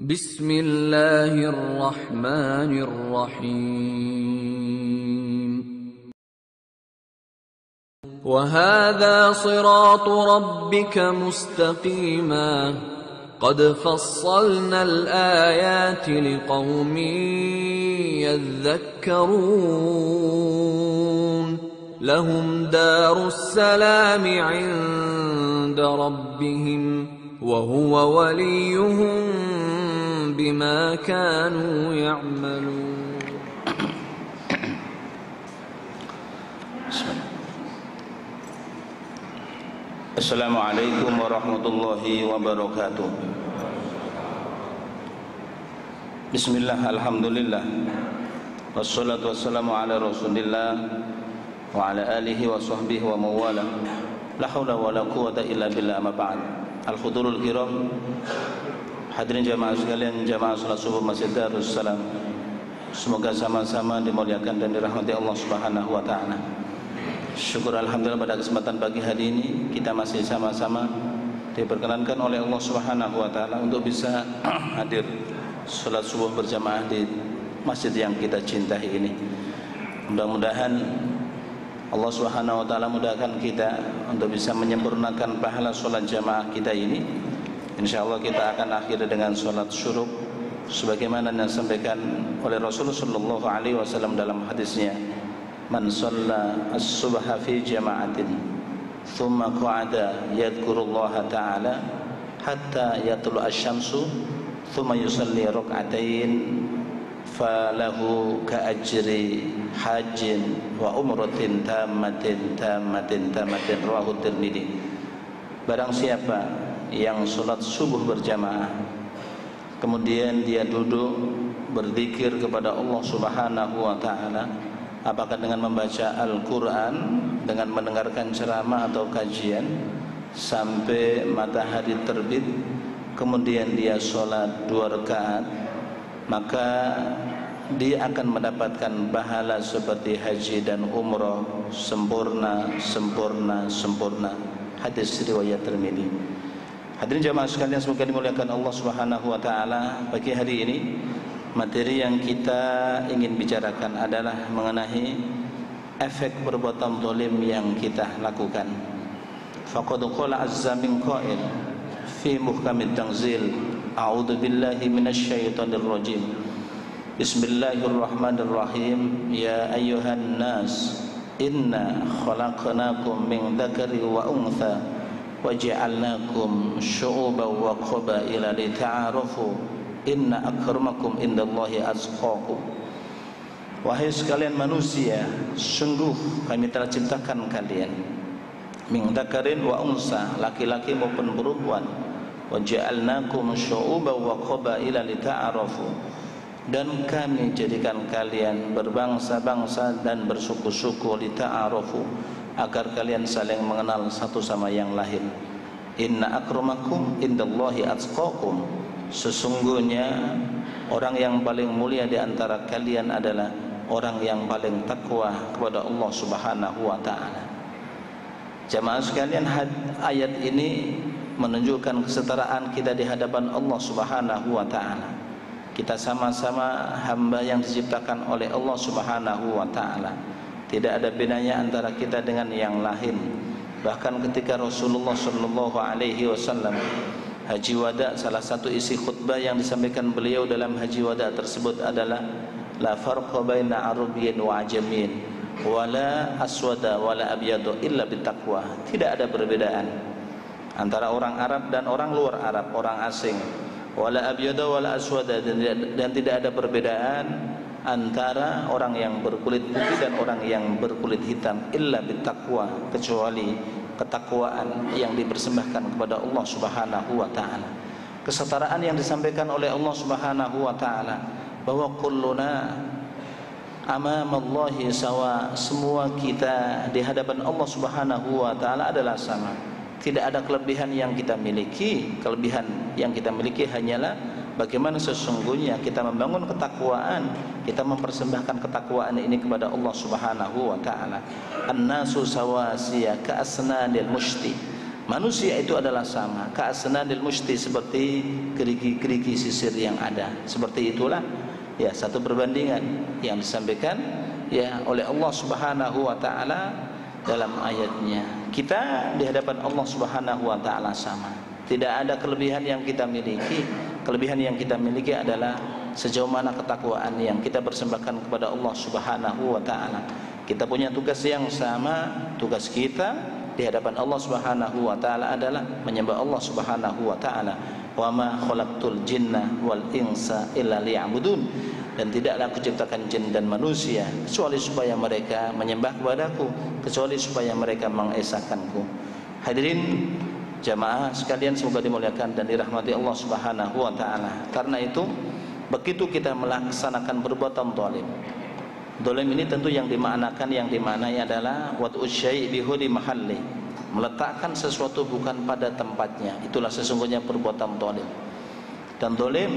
Bismillahirrahmanirrahim. وهذا صراط ربك مستقيما قد فصلنا الآيات لقوم يذكرون لهم دار السلام عند ربهم وهو وليهم بما كانوا يعملون. Assalamualaikum warahmatullahi wabarakatuh. Bismillah, alhamdulillah, wassalatu wassalamu ala rasulillah wa ala alihi wa sahbihi wa mawala. La hawla wa la quwata illa billah, amma ba'd. Al-hudurul kiram, hadirin jamaah sekalian, jamaah salat subuh Masjid Darus Salam, semoga sama-sama dimuliakan dan dirahmati Allah Subhanahu wa taala. Syukur alhamdulillah pada kesempatan pagi hari ini kita masih sama-sama diperkenankan oleh Allah Subhanahu wa taala untuk bisa hadir salat subuh berjamaah di masjid yang kita cintai ini. Mudah-mudahan Allah Subhanahu wa taala mudahkan kita untuk bisa menyempurnakan pahala salat jamaah kita ini. Insyaallah kita akan akhiri dengan salat syuruk sebagaimana yang disampaikan oleh Rasulullah sallallahu alaihi wasallam dalam hadisnya, man shalla as-subha fi jama'atin thumma qa'ada yadhkurullaha ta'ala hatta yatlu asy-syamsu thumma yusalli rak'atain falahu ka'ajri hajjin wa umratin tammatin rawahu Tirmidzi. Barang siapa yang salat subuh berjamaah kemudian dia duduk berzikir kepada Allah Subhanahu wa taala, apakah dengan membaca Al-Quran, dengan mendengarkan ceramah atau kajian sampai matahari terbit, kemudian dia sholat 2 rakaat, maka dia akan mendapatkan pahala seperti haji dan umrah sempurna. Hadis riwayat Tirmidzi. Hadirin jamaah sekalian, semoga dimuliakan Allah Subhanahu wa taala. Pagi hari ini materi yang kita ingin bicarakan adalah mengenai efek perbuatan zalim yang kita lakukan. Faqad qala azza min qa'il fi muhkamit tanzil, a'udzu billahi minasy syaithanir rajim. Bismillahirrahmanirrahim. Ya ayyuhan nas, inna khalaqnakum min dzakari wa untha wa ja'alnakum syu'uban wa qabaila lita'arafu inna akramakum indallahi atqakum. Wahai sekalian manusia, sungguh kami telah ciptakan kalian min dzakarin wa unsa, laki-laki maupun perempuan, wa ja'alnakum syu'uban wa qabaila lita'arafu, dan kami jadikan kalian berbangsa-bangsa dan bersuku-suku, lita'arafu, agar kalian saling mengenal satu sama yang lain. Inna akramakum indallahi atqakum, sesungguhnya orang yang paling mulia di antara kalian adalah orang yang paling takwa kepada Allah Subhanahu wa taala. Jamaah sekalian, ayat ini menunjukkan kesetaraan kita di hadapan Allah Subhanahu wa taala. Kita sama-sama hamba yang diciptakan oleh Allah Subhanahu wa taala. Tidak ada bedanya antara kita dengan yang lain. Bahkan ketika Rasulullah sallallahu alaihi wasallam haji wada, salah satu isi khutbah yang disampaikan beliau dalam haji wada tersebut adalah la farqa baina arabiyyin wa ajamiyyin wala aswada wala abyadu illa bittaqwa. Tidak ada perbedaan antara orang Arab dan orang luar Arab, orang asing. Wala abyada wala aswada, dan tidak ada perbedaan antara orang yang berkulit putih dan orang yang berkulit hitam, illa bittaqwa, kecuali ketakwaan yang dipersembahkan kepada Allah Subhanahu wa taala. Kesetaraan yang disampaikan oleh Allah Subhanahu wa taala bahwa kulluna amamallahi sawa, semua kita di hadapan Allah Subhanahu wa taala adalah sama. Tidak ada kelebihan yang kita miliki. Kelebihan yang kita miliki hanyalah bagaimana sesungguhnya kita membangun ketakwaan, kita mempersembahkan ketakwaan ini kepada Allah Subhanahu wa taala. An-nasu sawasiya ka asnanil mushti, Manusia itu adalah sama, ka'asnanil mushti, seperti keriki-keriki sisir yang ada. Seperti itulah ya satu perbandingan yang disampaikan ya oleh Allah Subhanahu wa taala dalam ayatnya. Kita di hadapan Allah Subhanahu wa taala sama. Tidak ada kelebihan yang kita miliki. Kelebihan yang kita miliki adalah sejauh mana ketakwaan yang kita persembahkan kepada Allah Subhanahu wa taala. Kita punya tugas yang sama. Tugas kita di hadapan Allah Subhanahu wa taala adalah menyembah Allah Subhanahu wa taala. Wa ma khalaqtul jinna wal insa illa liya'budun. Dan tidaklah aku ciptakan jin dan manusia kecuali supaya mereka menyembah kepadaku, kecuali supaya mereka mengesahkanku. Hadirin jamaah sekalian, semoga dimuliakan dan dirahmati Allah Subhanahu wa taala. Karena itu begitu kita melaksanakan perbuatan zalim, zalim ini tentu yang dimaknai adalah wad'u syai' bi hudi mahalli, meletakkan sesuatu bukan pada tempatnya. Itulah sesungguhnya perbuatan zalim. Dan zalim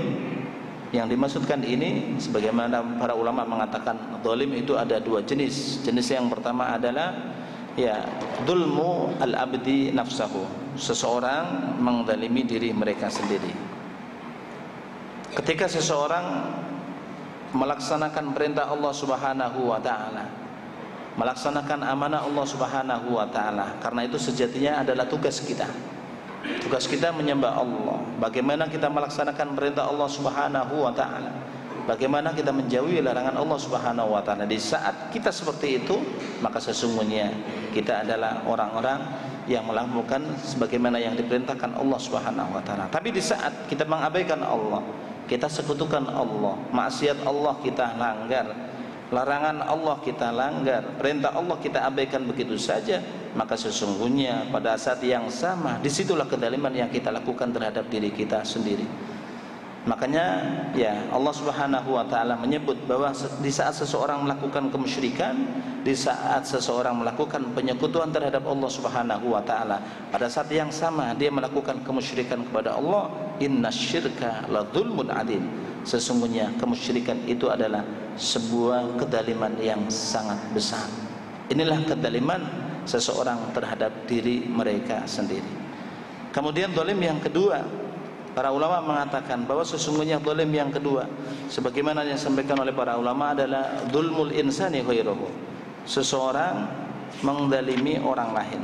yang dimaksudkan ini, sebagaimana para ulama mengatakan, zalim itu ada dua jenis. Jenis yang pertama adalah ya dzulmu al-abdi nafsahu, seseorang menzalimi diri mereka sendiri. Ketika seseorang melaksanakan perintah Allah Subhanahu wa taala, melaksanakan amanah Allah Subhanahu wa taala, karena itu sejatinya adalah tugas kita. Tugas kita menyembah Allah. Bagaimana kita melaksanakan perintah Allah Subhanahu wa taala? Bagaimana kita menjauhi larangan Allah Subhanahu wa taala? Di saat kita seperti itu, maka sesungguhnya kita adalah orang-orang yang melakukan sebagaimana yang diperintahkan Allah Subhanahu wa taala. Tapi di saat kita mengabaikan Allah, kita sekutukan Allah, maksiat Allah kita langgar, larangan Allah kita langgar, perintah Allah kita abaikan begitu saja, maka sesungguhnya pada saat yang sama disitulah kezaliman yang kita lakukan terhadap diri kita sendiri. Makanya ya Allah Subhanahu wa taala menyebut bahwa di saat seseorang melakukan kemusyrikan, di saat seseorang melakukan penyekutuan terhadap Allah Subhanahu wa taala, pada saat yang sama dia melakukan kemusyrikan kepada Allah, innasyirka ladzulmun adzim. Sesungguhnya kemusyrikan itu adalah sebuah kezaliman yang sangat besar. Inilah kezaliman seseorang terhadap diri mereka sendiri. Kemudian zalim yang kedua, para ulama mengatakan bahwa sesungguhnya zalim yang kedua, sebagaimana yang disampaikan oleh para ulama, adalah dzulmul insani ghairahu. Seseorang menzalimi orang lain.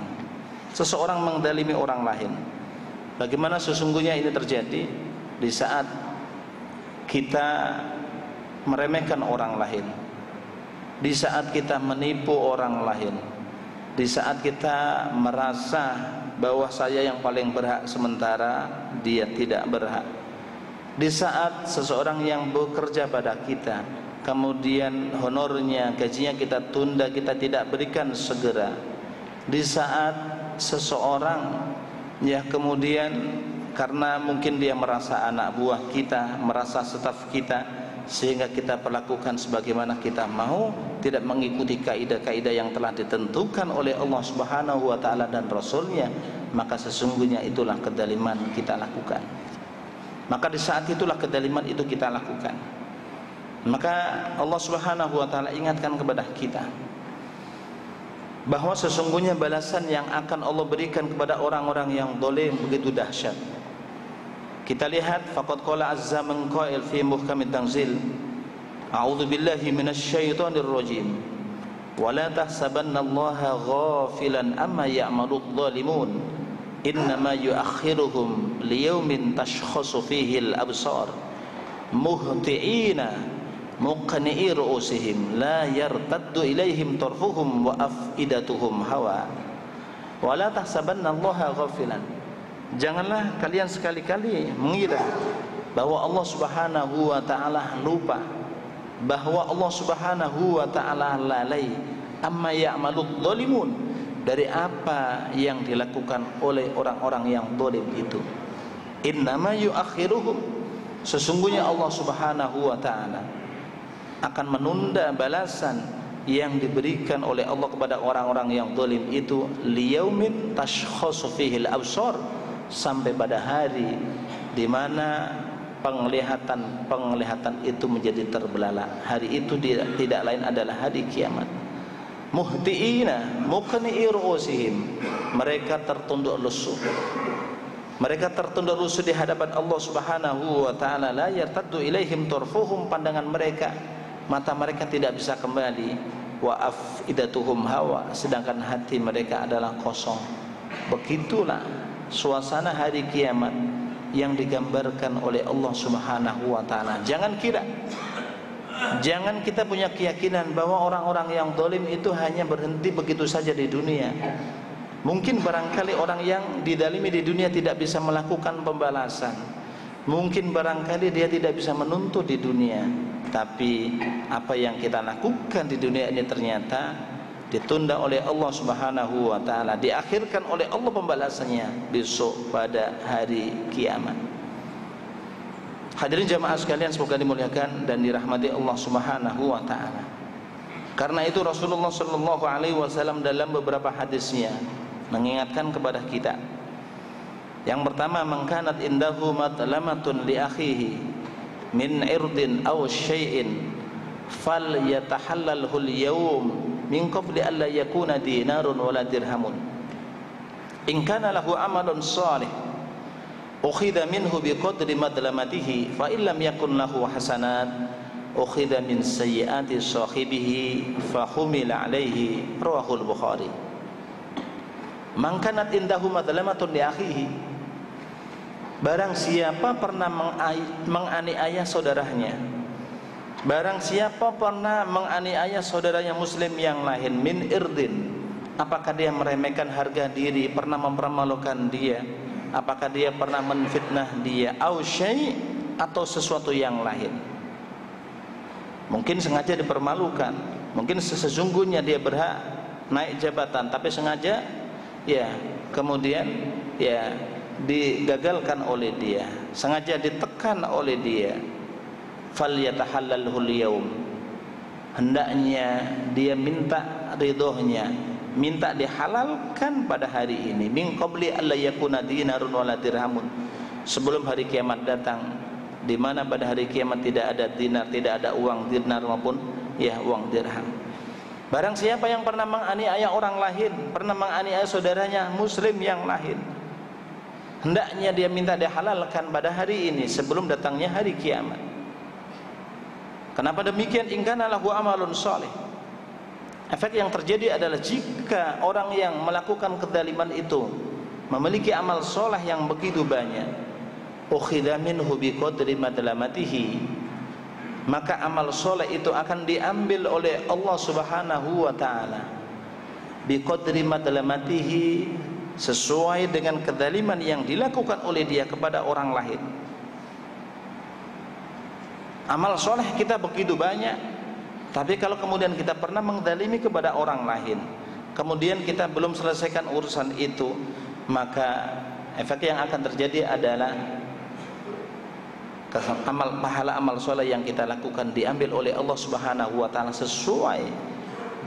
Seseorang menzalimi orang lain. Bagaimana sesungguhnya ini terjadi? Di saat kita meremehkan orang lain, di saat kita menipu orang lain, di saat kita merasa bahwa saya yang paling berhak sementara dia tidak berhak, di saat seseorang yang bekerja pada kita kemudian honornya, gajinya kita tunda, kita tidak berikan segera, di saat seseorang ya kemudian karena mungkin dia merasa anak buah kita, merasa staf kita, sehingga kita perlakukan sebagaimana kita mau, tidak mengikuti kaidah-kaidah yang telah ditentukan oleh Allah Subhanahu wa taala dan Rasulnya, maka sesungguhnya itulah kezaliman kita lakukan. Maka di saat itulah kezaliman itu kita lakukan. Maka Allah Subhanahu wa taala ingatkan kepada kita bahwa sesungguhnya balasan yang akan Allah berikan kepada orang-orang yang zalim begitu dahsyat. Kita lihat faqad qala azza min qail fi muhkamit tanzil, a'udzu billahi minasy syaithanir rajim, wa la tahsabannallaha ghafilan amma ya'maludz zalimun, innama yu'akhiruhum liyaumin tashkhasu fihi al-absar muhti'ina muqni'i ru'usihim la yartaddu ilaihim tarfuhum wa afidatuhum hawa wa la tahsabannallaha ghafilan. Janganlah kalian sekali-kali mengira bahwa Allah Subhanahu wa taala lupa, bahwa Allah Subhanahu wa taala lalai amma ya'maludz zalimun, dari apa yang dilakukan oleh orang-orang yang zalim itu. Innama yu'akhiruhum, sesungguhnya Allah Subhanahu wa taala akan menunda balasan yang diberikan oleh Allah kepada orang-orang yang zalim itu liyaumin tashkhasu fihi al-absar, sampai pada hari di mana penglihatan itu menjadi terbelalak. Hari itu tidak lain adalah hari kiamat. muhtiina muqni'i ru'usihim, mereka tertunduk lusuh. Mereka tertunduk lusuh di hadapan Allah Subhanahu wa taala. La yartaddu ilaihim tarfuhum, pandangan mereka, mata mereka tidak bisa kembali. Wa afidatuhum hawa, sedangkan hati mereka adalah kosong. Begitulah suasana hari kiamat yang digambarkan oleh Allah Subhanahu wa taala. Jangan kita punya keyakinan bahwa orang-orang yang zalim itu hanya berhenti begitu saja di dunia. Mungkin barangkali orang yang didalimi di dunia tidak bisa melakukan pembalasan. Mungkin barangkali dia tidak bisa menuntut di dunia. Tapi apa yang kita lakukan di dunia ini ternyata ditunda oleh Allah Subhanahu wa taala, diakhirkan oleh Allah pembalasannya besok pada hari kiamat. Hadirin jamaah sekalian, semoga dimuliakan dan dirahmati Allah Subhanahu wa taala. Karena itu Rasulullah sallallahu alaihi wasallam dalam beberapa hadisnya mengingatkan kepada kita. Yang pertama, man kanat indahu matlamatun li akhihi min irdin aw syai'in falyatahallalhu al-yawm min qabli an la yakuna dinarun wala dirhamun. In kana lahu amalun salih ukhidha minhu biqadri madlamatihi fa in lam yakun lahu hasanat ukhidha min sayyiati sahibihi fa humila alaihi, rawahul Bukhari. Man kanat indahu madlamatun li akhihi, barang siapa pernah menganiaya saudaranya, barang siapa pernah menganiaya saudaranya muslim yang lain, min irdin, apakah dia meremehkan harga diri, pernah mempermalukan dia, apakah dia pernah menfitnah dia, au syai', atau sesuatu yang lain. Mungkin sengaja dipermalukan, mungkin sesungguhnya dia berhak naik jabatan, tapi sengaja ya kemudian ya digagalkan oleh dia, sengaja ditekan oleh dia. Falyatahallalhu al-yawm, hendaknya dia minta ridhonya, minta dihalalkan pada hari ini, min qabli alla yakuna dinarun wala dirhamun, sebelum hari kiamat datang, di mana pada hari kiamat tidak ada dinar, tidak ada uang dinar maupun ya uang dirham. Barang siapa yang pernah menganiaya orang lain, pernah menganiaya saudaranya muslim yang lain, hendaknya dia minta dihalalkan pada hari ini sebelum datangnya hari kiamat. Kenapa demikian? In kana lahu amalun shalih. Efek yang terjadi adalah jika orang yang melakukan kezaliman itu memiliki amal soleh yang begitu banyak, ukhidha minhu biqadri madlamatihi, maka amal soleh itu akan diambil oleh Allah Subhanahu wa taala biqadri madlamatihi, sesuai dengan kezaliman yang dilakukan oleh dia kepada orang lain. Amal soleh kita begitu banyak, tapi kalau kemudian kita pernah menzalimi kepada orang lain, kemudian kita belum selesaikan urusan itu, maka efek yang akan terjadi adalah pahala amal soleh yang kita lakukan diambil oleh Allah Subhanahu wa taala sesuai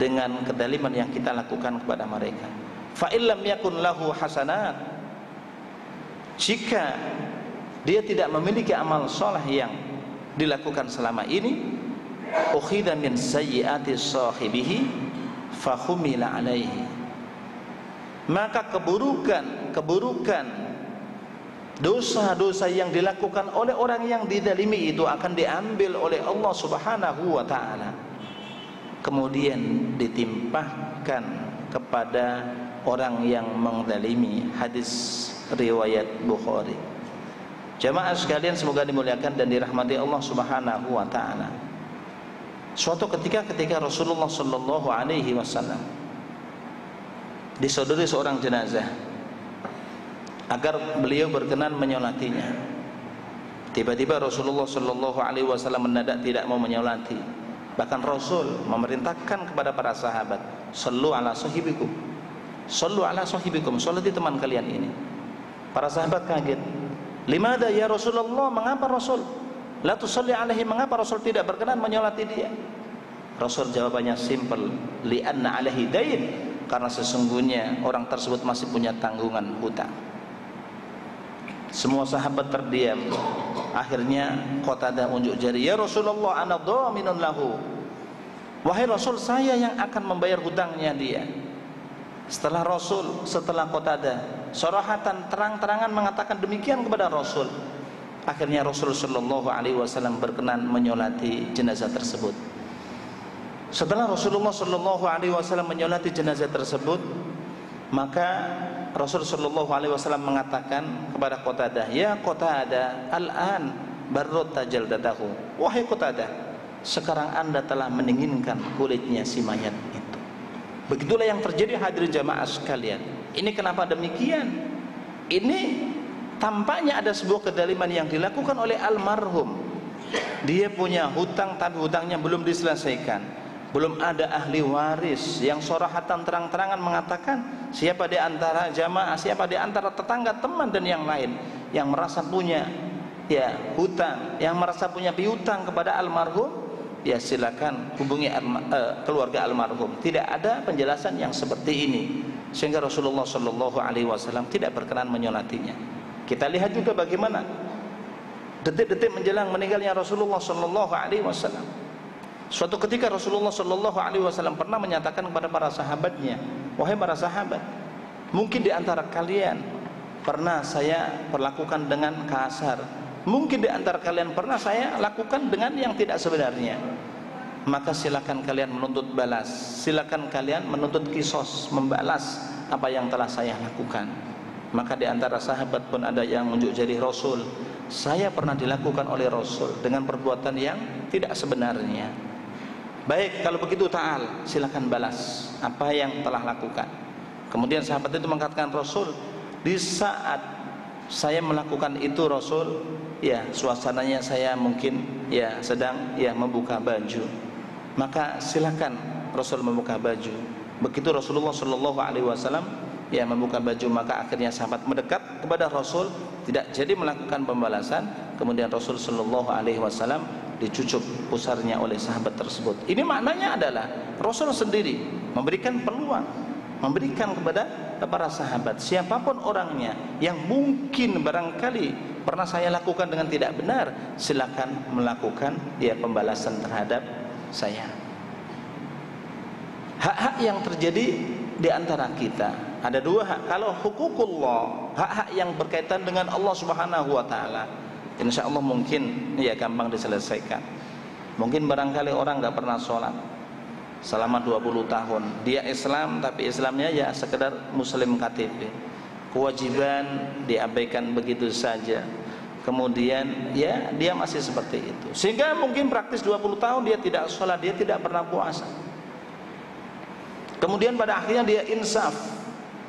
dengan kezaliman yang kita lakukan kepada mereka. Fa illam yakun lahu hasanat, jika dia tidak memiliki amal soleh yang dilakukan selama ini, ukhidha min sayyiati sahibihi fa humila alaihi, maka keburukan dosa-dosa yang dilakukan oleh orang yang dizalimi itu akan diambil oleh Allah Subhanahu wa taala, kemudian ditimpahkan kepada orang yang menzalimi. Hadis riwayat Bukhari. Jamaah sekalian, semoga dimuliakan dan dirahmati Allah Subhanahu wa taala. Suatu ketika Rasulullah sallallahu alaihi wasallam disodori seorang jenazah agar beliau berkenan menyolatinya. Tiba-tiba Rasulullah sallallahu alaihi wasallam mendadak tidak mau menyolati. Bahkan Rasul memerintahkan kepada para sahabat, "Shallu ala sahibikum." Shallu ala sahibikum, salati teman kalian ini. Para sahabat kaget. Limada ya Rasulullah, mengapa Rasul? La tusalli alaihi, mengapa Rasul tidak berkenan menyolati dia? Rasul jawabannya simple, li'anna alaihi dain, karena sesungguhnya orang tersebut masih punya tanggungan hutang. Semua sahabat terdiam. Akhirnya Qatadah unjuk jari, ya Rasulullah, ana dhaminun lahu. Wahai Rasul, saya yang akan membayar hutangnya dia. Setelah Rasul, setelah Qatadah sarahatan terang-terangan mengatakan demikian kepada Rasul, akhirnya Rasul sallallahu alaihi wasallam berkenan menyolati jenazah tersebut. Setelah Rasulullah sallallahu alaihi wasallam menyolati jenazah tersebut, maka Rasul sallallahu alaihi wasallam mengatakan kepada Qatadah, "Ya Qatadah, al-an barrata jaldatahu." Wahai Qatadah, sekarang Anda telah mendinginkan kulitnya si mayat itu. Begitulah yang terjadi, hadirin jamaah sekalian. Ini kenapa demikian? Ini tampaknya ada sebuah kedaliman yang dilakukan oleh almarhum. Dia punya hutang tapi hutangnya belum diselesaikan. Belum ada ahli waris yang sorahatan terang-terangan mengatakan siapa di antara jamaah, siapa di antara tetangga, teman dan yang lain yang merasa punya hutang, yang merasa punya piutang kepada almarhum, ya silakan hubungi keluarga almarhum. Tidak ada penjelasan yang seperti ini, sehingga Rasulullah Shallallahu Alaihi Wasallam tidak berkenan menyolatinya. Kita lihat juga bagaimana detik-detik menjelang meninggalnya Rasulullah Shallallahu Alaihi Wasallam. Suatu ketika Rasulullah Shallallahu Alaihi Wasallam pernah menyatakan kepada para sahabatnya, wahai para sahabat, mungkin di antara kalian pernah saya perlakukan dengan kasar, mungkin di antara kalian pernah saya lakukan dengan yang tidak sebenarnya. Maka silakan kalian menuntut balas, silakan kalian menuntut kisos, membalas apa yang telah saya lakukan. Maka di antara sahabat pun ada yang menunjuk jari Rasul, saya pernah dilakukan oleh Rasul dengan perbuatan yang tidak sebenarnya. Baik, kalau begitu ta'al, silakan balas apa yang telah lakukan. Kemudian sahabat itu mengatakan, Rasul, di saat saya melakukan itu Rasul, ya suasananya saya mungkin sedang membuka baju. Maka silakan Rasul membuka baju. Begitu Rasulullah Shallallahu Alaihi Wasallam membuka baju, maka akhirnya sahabat mendekat kepada Rasul, tidak jadi melakukan pembalasan. Kemudian Rasul Shallallahu Alaihi Wasallam dicucuk pusarnya oleh sahabat tersebut. Ini maknanya adalah Rasul sendiri memberikan peluang, memberikan kepada para sahabat, siapapun orangnya yang mungkin barangkali pernah saya lakukan dengan tidak benar, silakan melakukan pembalasan terhadap saya. Hak-hak yang terjadi di antara kita ada dua hak. Kalau hukukullah, hak-hak yang berkaitan dengan Allah Subhanahu wa taala, insya Allah mungkin gampang diselesaikan. Mungkin barangkali orang nggak pernah sholat selama 20 tahun, dia Islam tapi Islamnya sekedar muslim KTP, kewajiban diabaikan begitu saja. Kemudian dia masih seperti itu, sehingga mungkin praktis 20 tahun dia tidak sholat, dia tidak pernah puasa. Kemudian pada akhirnya dia insaf,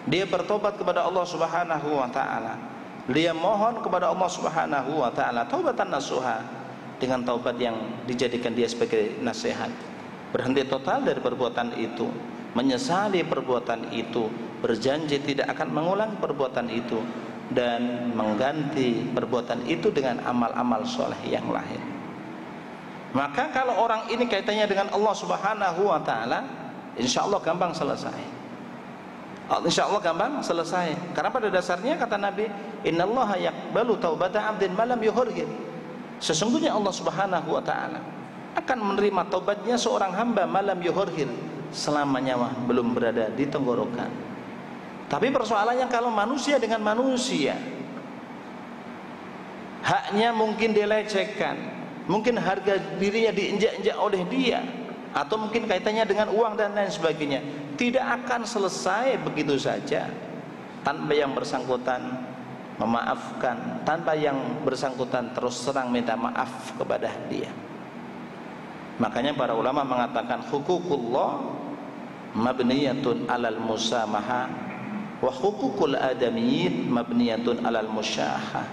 dia bertobat kepada Allah Subhanahu wa taala, dia mohon kepada Allah Subhanahu wa taala taubatan nasuha, dengan taubat yang dijadikan dia sebagai nasihat, berhenti total dari perbuatan itu, menyesali perbuatan itu, berjanji tidak akan mengulang perbuatan itu, dan mengganti perbuatan itu dengan amal-amal soleh yang lain. Maka kalau orang ini kaitannya dengan Allah Subhanahu wa taala, insya Allah gampang selesai. Insya Allah gampang selesai. Karena pada dasarnya kata Nabi, Innallaha yaqbalu taubata 'abdin ma lam yuhurhir. Sesungguhnya Allah Subhanahu wa taala akan menerima taubatnya seorang hamba malam yuhurhir, selama nyawa belum berada di tenggorokan. Tapi persoalannya kalau manusia dengan manusia, haknya mungkin dilecehkan, mungkin harga dirinya diinjak-injak oleh dia, atau mungkin kaitannya dengan uang dan lain sebagainya, tidak akan selesai begitu saja tanpa yang bersangkutan memaafkan, tanpa yang bersangkutan terus terang minta maaf kepada dia. Makanya para ulama mengatakan hukukullah mabniyatun alal musamaha wa hukukul adamiyyin mabniyatun alal musyahah.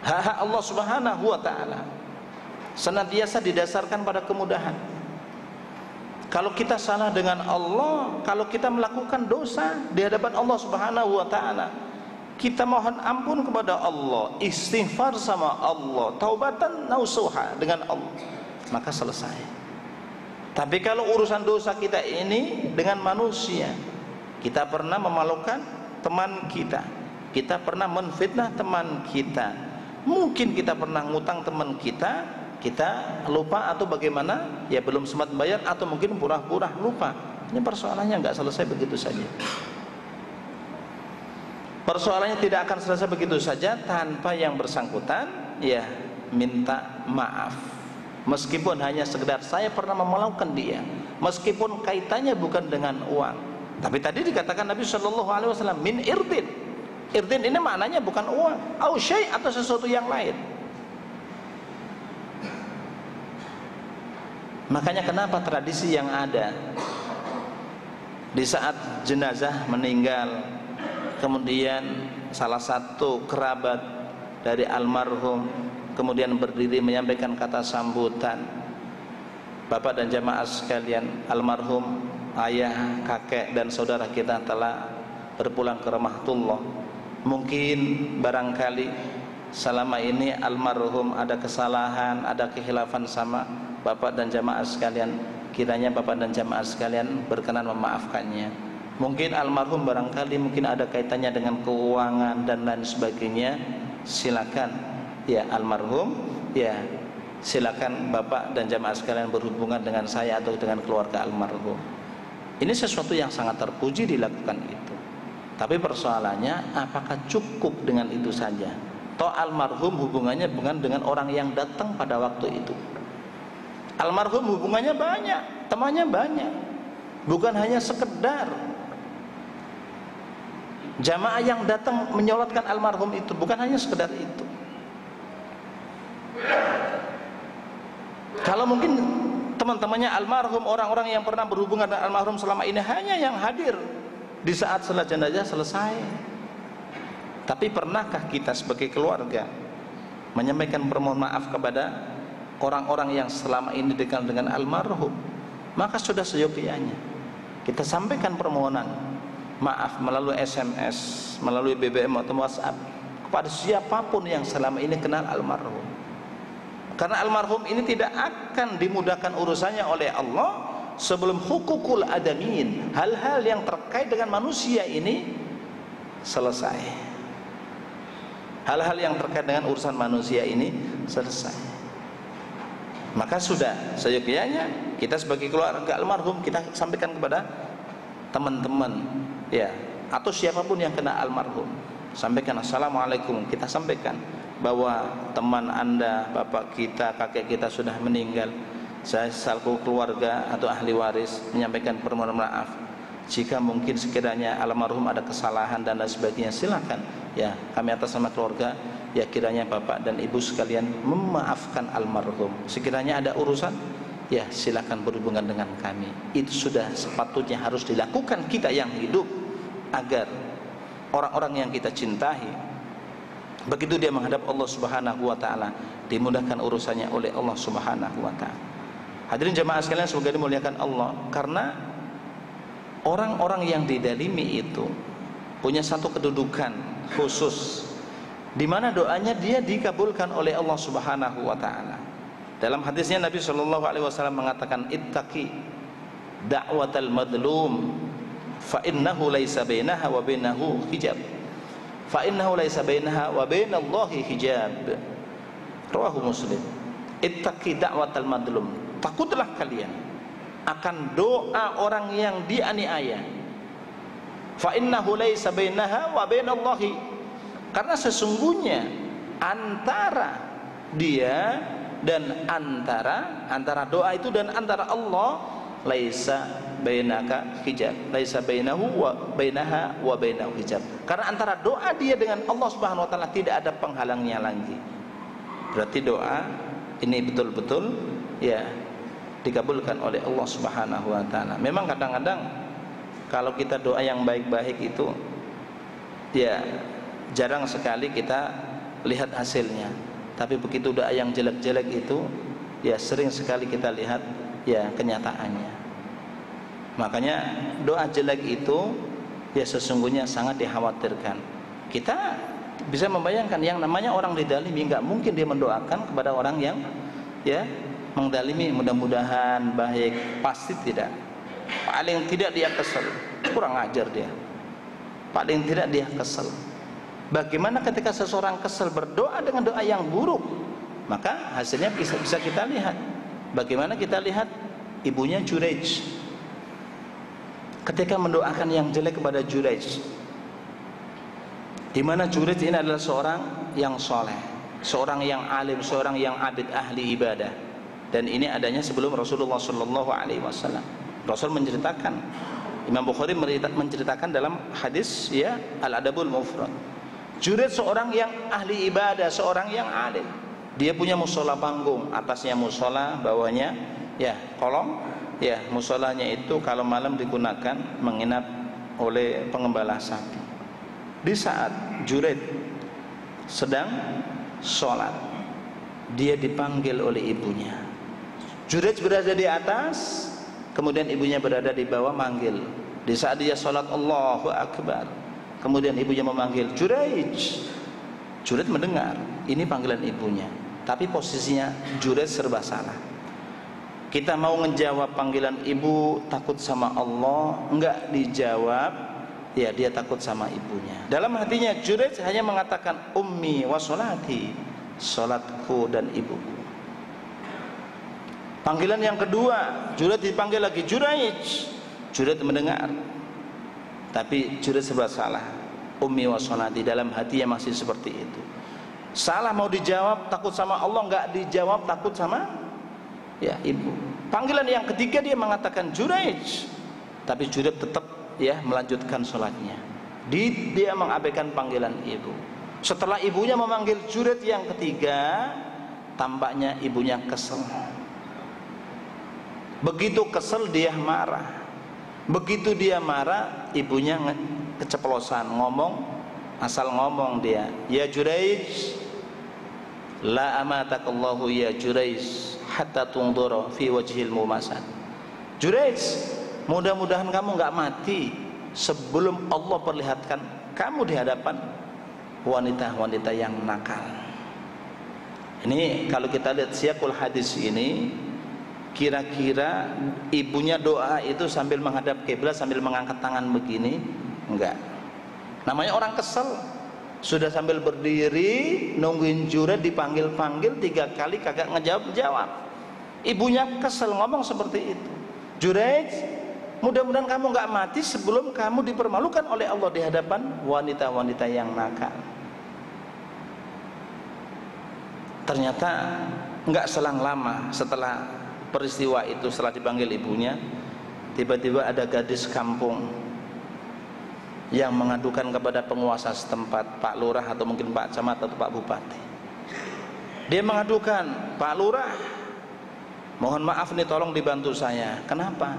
Hak Allah Subhanahu wa taala senantiasa didasarkan pada kemudahan. Kalau kita salah dengan Allah, kalau kita melakukan dosa di hadapan Allah Subhanahu wa taala, kita mohon ampun kepada Allah, istighfar sama Allah, taubatan nasuha dengan Allah, maka selesai. Tapi kalau urusan dosa kita ini dengan manusia, kita pernah memalukan teman kita, kita pernah menfitnah teman kita, mungkin kita pernah ngutang teman kita, kita lupa atau bagaimana, ya belum sempat bayar atau mungkin pura-pura lupa. Ini persoalannya nggak selesai begitu saja. Persoalannya tidak akan selesai begitu saja tanpa yang bersangkutan ya minta maaf. Meskipun hanya sekedar saya pernah memalukan dia, meskipun kaitannya bukan dengan uang. Tapi tadi dikatakan Nabi Shallallahu Alaihi Wasallam min irdin. Irdin ini maknanya bukan uang, au syai' atau sesuatu yang lain. Makanya kenapa tradisi yang ada di saat jenazah meninggal, kemudian salah satu kerabat dari almarhum kemudian berdiri menyampaikan kata sambutan, Bapak dan jamaah sekalian, almarhum ayah, kakek dan saudara kita telah berpulang ke rahmatullah. Mungkin barangkali selama ini almarhum ada kesalahan, ada kekhilafan sama Bapak dan jamaah sekalian, kiranya Bapak dan jamaah sekalian berkenan memaafkannya. Mungkin almarhum barangkali mungkin ada kaitannya dengan keuangan dan lain sebagainya. Silakan ya almarhum, ya silakan Bapak dan jamaah sekalian berhubungan dengan saya atau dengan keluarga almarhum. Ini sesuatu yang sangat terpuji dilakukan itu. Tapi persoalannya apakah cukup dengan itu saja? Toh almarhum hubungannya bukan dengan orang yang datang pada waktu itu. Almarhum hubungannya banyak, temannya banyak. Bukan hanya sekedar jamaah yang datang menyolatkan almarhum itu, bukan hanya sekedar itu. Kalau mungkin teman-temannya almarhum, orang-orang yang pernah berhubungan dengan almarhum selama ini hanya yang hadir di saat salat jenazah selesai. Tapi pernahkah kita sebagai keluarga menyampaikan permohonan maaf kepada orang-orang yang selama ini dikenal dengan almarhum? Maka sudah seyogianya kita sampaikan permohonan maaf melalui SMS, melalui BBM atau WhatsApp kepada siapapun yang selama ini kenal almarhum. Karena almarhum ini tidak akan dimudahkan urusannya oleh Allah sebelum hukukul adamin, hal-hal yang terkait dengan manusia ini selesai. Hal-hal yang terkait dengan urusan manusia ini selesai. Maka sudah seyogianya kita sebagai keluarga almarhum kita sampaikan kepada teman-teman ya atau siapapun yang kena almarhum, sampaikan assalamualaikum, kita sampaikan bahwa teman Anda, bapak kita, kakek kita sudah meninggal. Saya selaku keluarga atau ahli waris menyampaikan permohonan maaf jika mungkin sekiranya almarhum ada kesalahan dan lain sebagainya. Silakan ya kami atas nama keluarga ya kiranya bapak dan ibu sekalian memaafkan almarhum. Sekiranya ada urusan ya silakan berhubungan dengan kami. Itu sudah sepatutnya harus dilakukan kita yang hidup agar orang-orang yang kita cintai begitu dia menghadap Allah Subhanahu wa taala dimudahkan urusannya oleh Allah Subhanahu wa taala. Hadirin jemaah sekalian semoga dimuliakan Allah, karena orang-orang yang didalimi itu punya satu kedudukan khusus di mana doanya dia dikabulkan oleh Allah Subhanahu wa taala. Dalam hadisnya Nabi sallallahu alaihi wasallam mengatakan ittaqi da'watal madlum fa innahu laisa bainaha wa bainahu hijab. Fa innahu laisa bainaha wa bainallahi hijab. Rawahu Muslim. Ittaqi da'watal madlum. Takutlah kalian akan doa orang yang dianiaya. Fa innahu laisa bainaha wa bainallahi. Karena sesungguhnya antara dia dan antara doa itu dan antara Allah laisa bainaka hijab, laisa bainahu wa bainaha wa bainahu hijab. Karena antara doa dia dengan Allah Subhanahu wa taala tidak ada penghalangnya lagi. Berarti doa ini betul-betul ya dikabulkan oleh Allah Subhanahu wa taala. Memang kadang-kadang kalau kita doa yang baik-baik itu ya jarang sekali kita lihat hasilnya. Tapi begitu doa yang jelek-jelek itu ya sering sekali kita lihat ya kenyataannya. Makanya doa jelek itu ya sesungguhnya sangat dikhawatirkan. Kita bisa membayangkan yang namanya orang didalimi, nggak mungkin dia mendoakan kepada orang yang ya mendalimi mudah-mudahan baik, pasti tidak. Paling tidak dia kesel, kurang ajar dia. Paling tidak dia kesel. Bagaimana ketika seseorang kesel berdoa dengan doa yang buruk, Maka hasilnya bisa kita lihat. Bagaimana kita lihat ibunya Juraij ketika mendoakan yang jelek kepada Juraij, di mana Juraij ini adalah seorang yang soleh, seorang yang alim, seorang yang abid, ahli ibadah. Dan ini adanya sebelum Rasulullah Sallallahu Alaihi Wasallam. Rasul menceritakan, Imam Bukhari menceritakan dalam hadis ya Al-Adabul Mufrad, Juraij seorang yang ahli ibadah, seorang yang alim. Dia punya musola panggung, atasnya musola, bawahnya ya kolong. Ya, musolanya itu kalau malam digunakan menginap oleh pengembala sapi. Di saat Juraij sedang sholat, dia dipanggil oleh ibunya. Juraij berada di atas, kemudian ibunya berada di bawah manggil. Di saat dia sholat, Allahu Akbar, kemudian ibunya memanggil Juraij. Juraij mendengar ini panggilan ibunya, tapi posisinya Juraij serba salah. Kita mau menjawab panggilan ibu, takut sama Allah, enggak dijawab, ya dia takut sama ibunya. Dalam hatinya Juraij hanya mengatakan ummi wa sholati, sholatku dan ibuku. Panggilan yang kedua, Juraij dipanggil lagi Juraij. Juraij mendengar, tapi Juraij serba salah. Ummi wa sholati, dalam hatinya masih seperti itu. Salah mau dijawab, takut sama Allah, enggak dijawab, takut sama ya ibu. Panggilan yang ketiga dia mengatakan Juraij, tapi Juraij tetap ya melanjutkan sholatnya. Dia mengabaikan panggilan ibu. Setelah ibunya memanggil Juraij yang ketiga, tampaknya ibunya kesel. Begitu kesel dia marah. Begitu dia marah, ibunya keceplosan ngomong, asal ngomong dia, ya Juraij, la amatakallahu ya Juraij hatta tungdura fi wajhil mumasad. Juraij, mudah-mudahan kamu enggak mati sebelum Allah perlihatkan kamu di hadapan wanita-wanita yang nakal. Ini kalau kita lihat siyaqul hadis ini, kira-kira ibunya doa itu sambil menghadap kiblat, sambil mengangkat tangan begini? Enggak. Namanya orang kesel. Sudah sambil berdiri nungguin Juraij dipanggil-panggil 3 kali kagak ngejawab. Ibunya kesel ngomong seperti itu. Juraij, mudah-mudahan kamu enggak mati sebelum kamu dipermalukan oleh Allah di hadapan wanita-wanita yang nakal. Ternyata enggak selang lama setelah peristiwa itu, setelah dipanggil ibunya, tiba-tiba ada gadis kampung yang mengadukan kepada penguasa setempat, Pak Lurah atau mungkin Pak Camat atau Pak Bupati. Dia mengadukan, Pak Lurah, mohon maaf nih, tolong dibantu saya. Kenapa?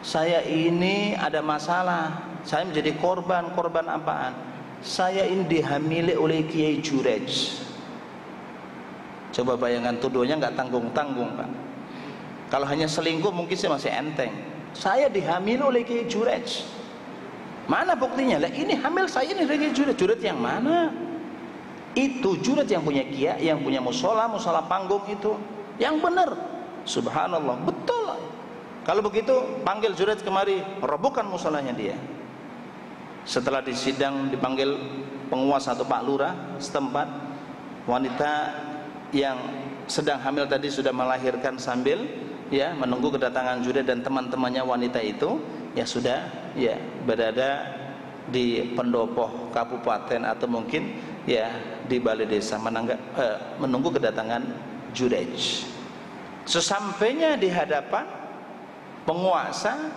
Saya ini ada masalah, saya menjadi korban apaan? Saya ini dihamili oleh Kiai Juraij. Coba bayangkan, tuduhnya nggak tanggung-tanggung Pak. Kalau hanya selingkuh mungkin saya masih enteng. Saya dihamili oleh Kiai Juraij. Mana buktinya? Lah ini hamil saya ini dari Juraij. Juraij yang mana? Itu Juraij yang punya kiai, yang punya musola panggung itu. Yang benar. Subhanallah, betul. Kalau begitu panggil Juraij kemari, robohkan musolanya dia. Setelah disidang dipanggil penguasa atau Pak Lurah setempat, wanita yang sedang hamil tadi sudah melahirkan sambil ya menunggu kedatangan Juraij dan teman-temannya wanita itu ya sudah ya berada di pendopo kabupaten atau mungkin ya di balai desa menunggu kedatangan Juraij. Sesampainya di hadapan penguasa,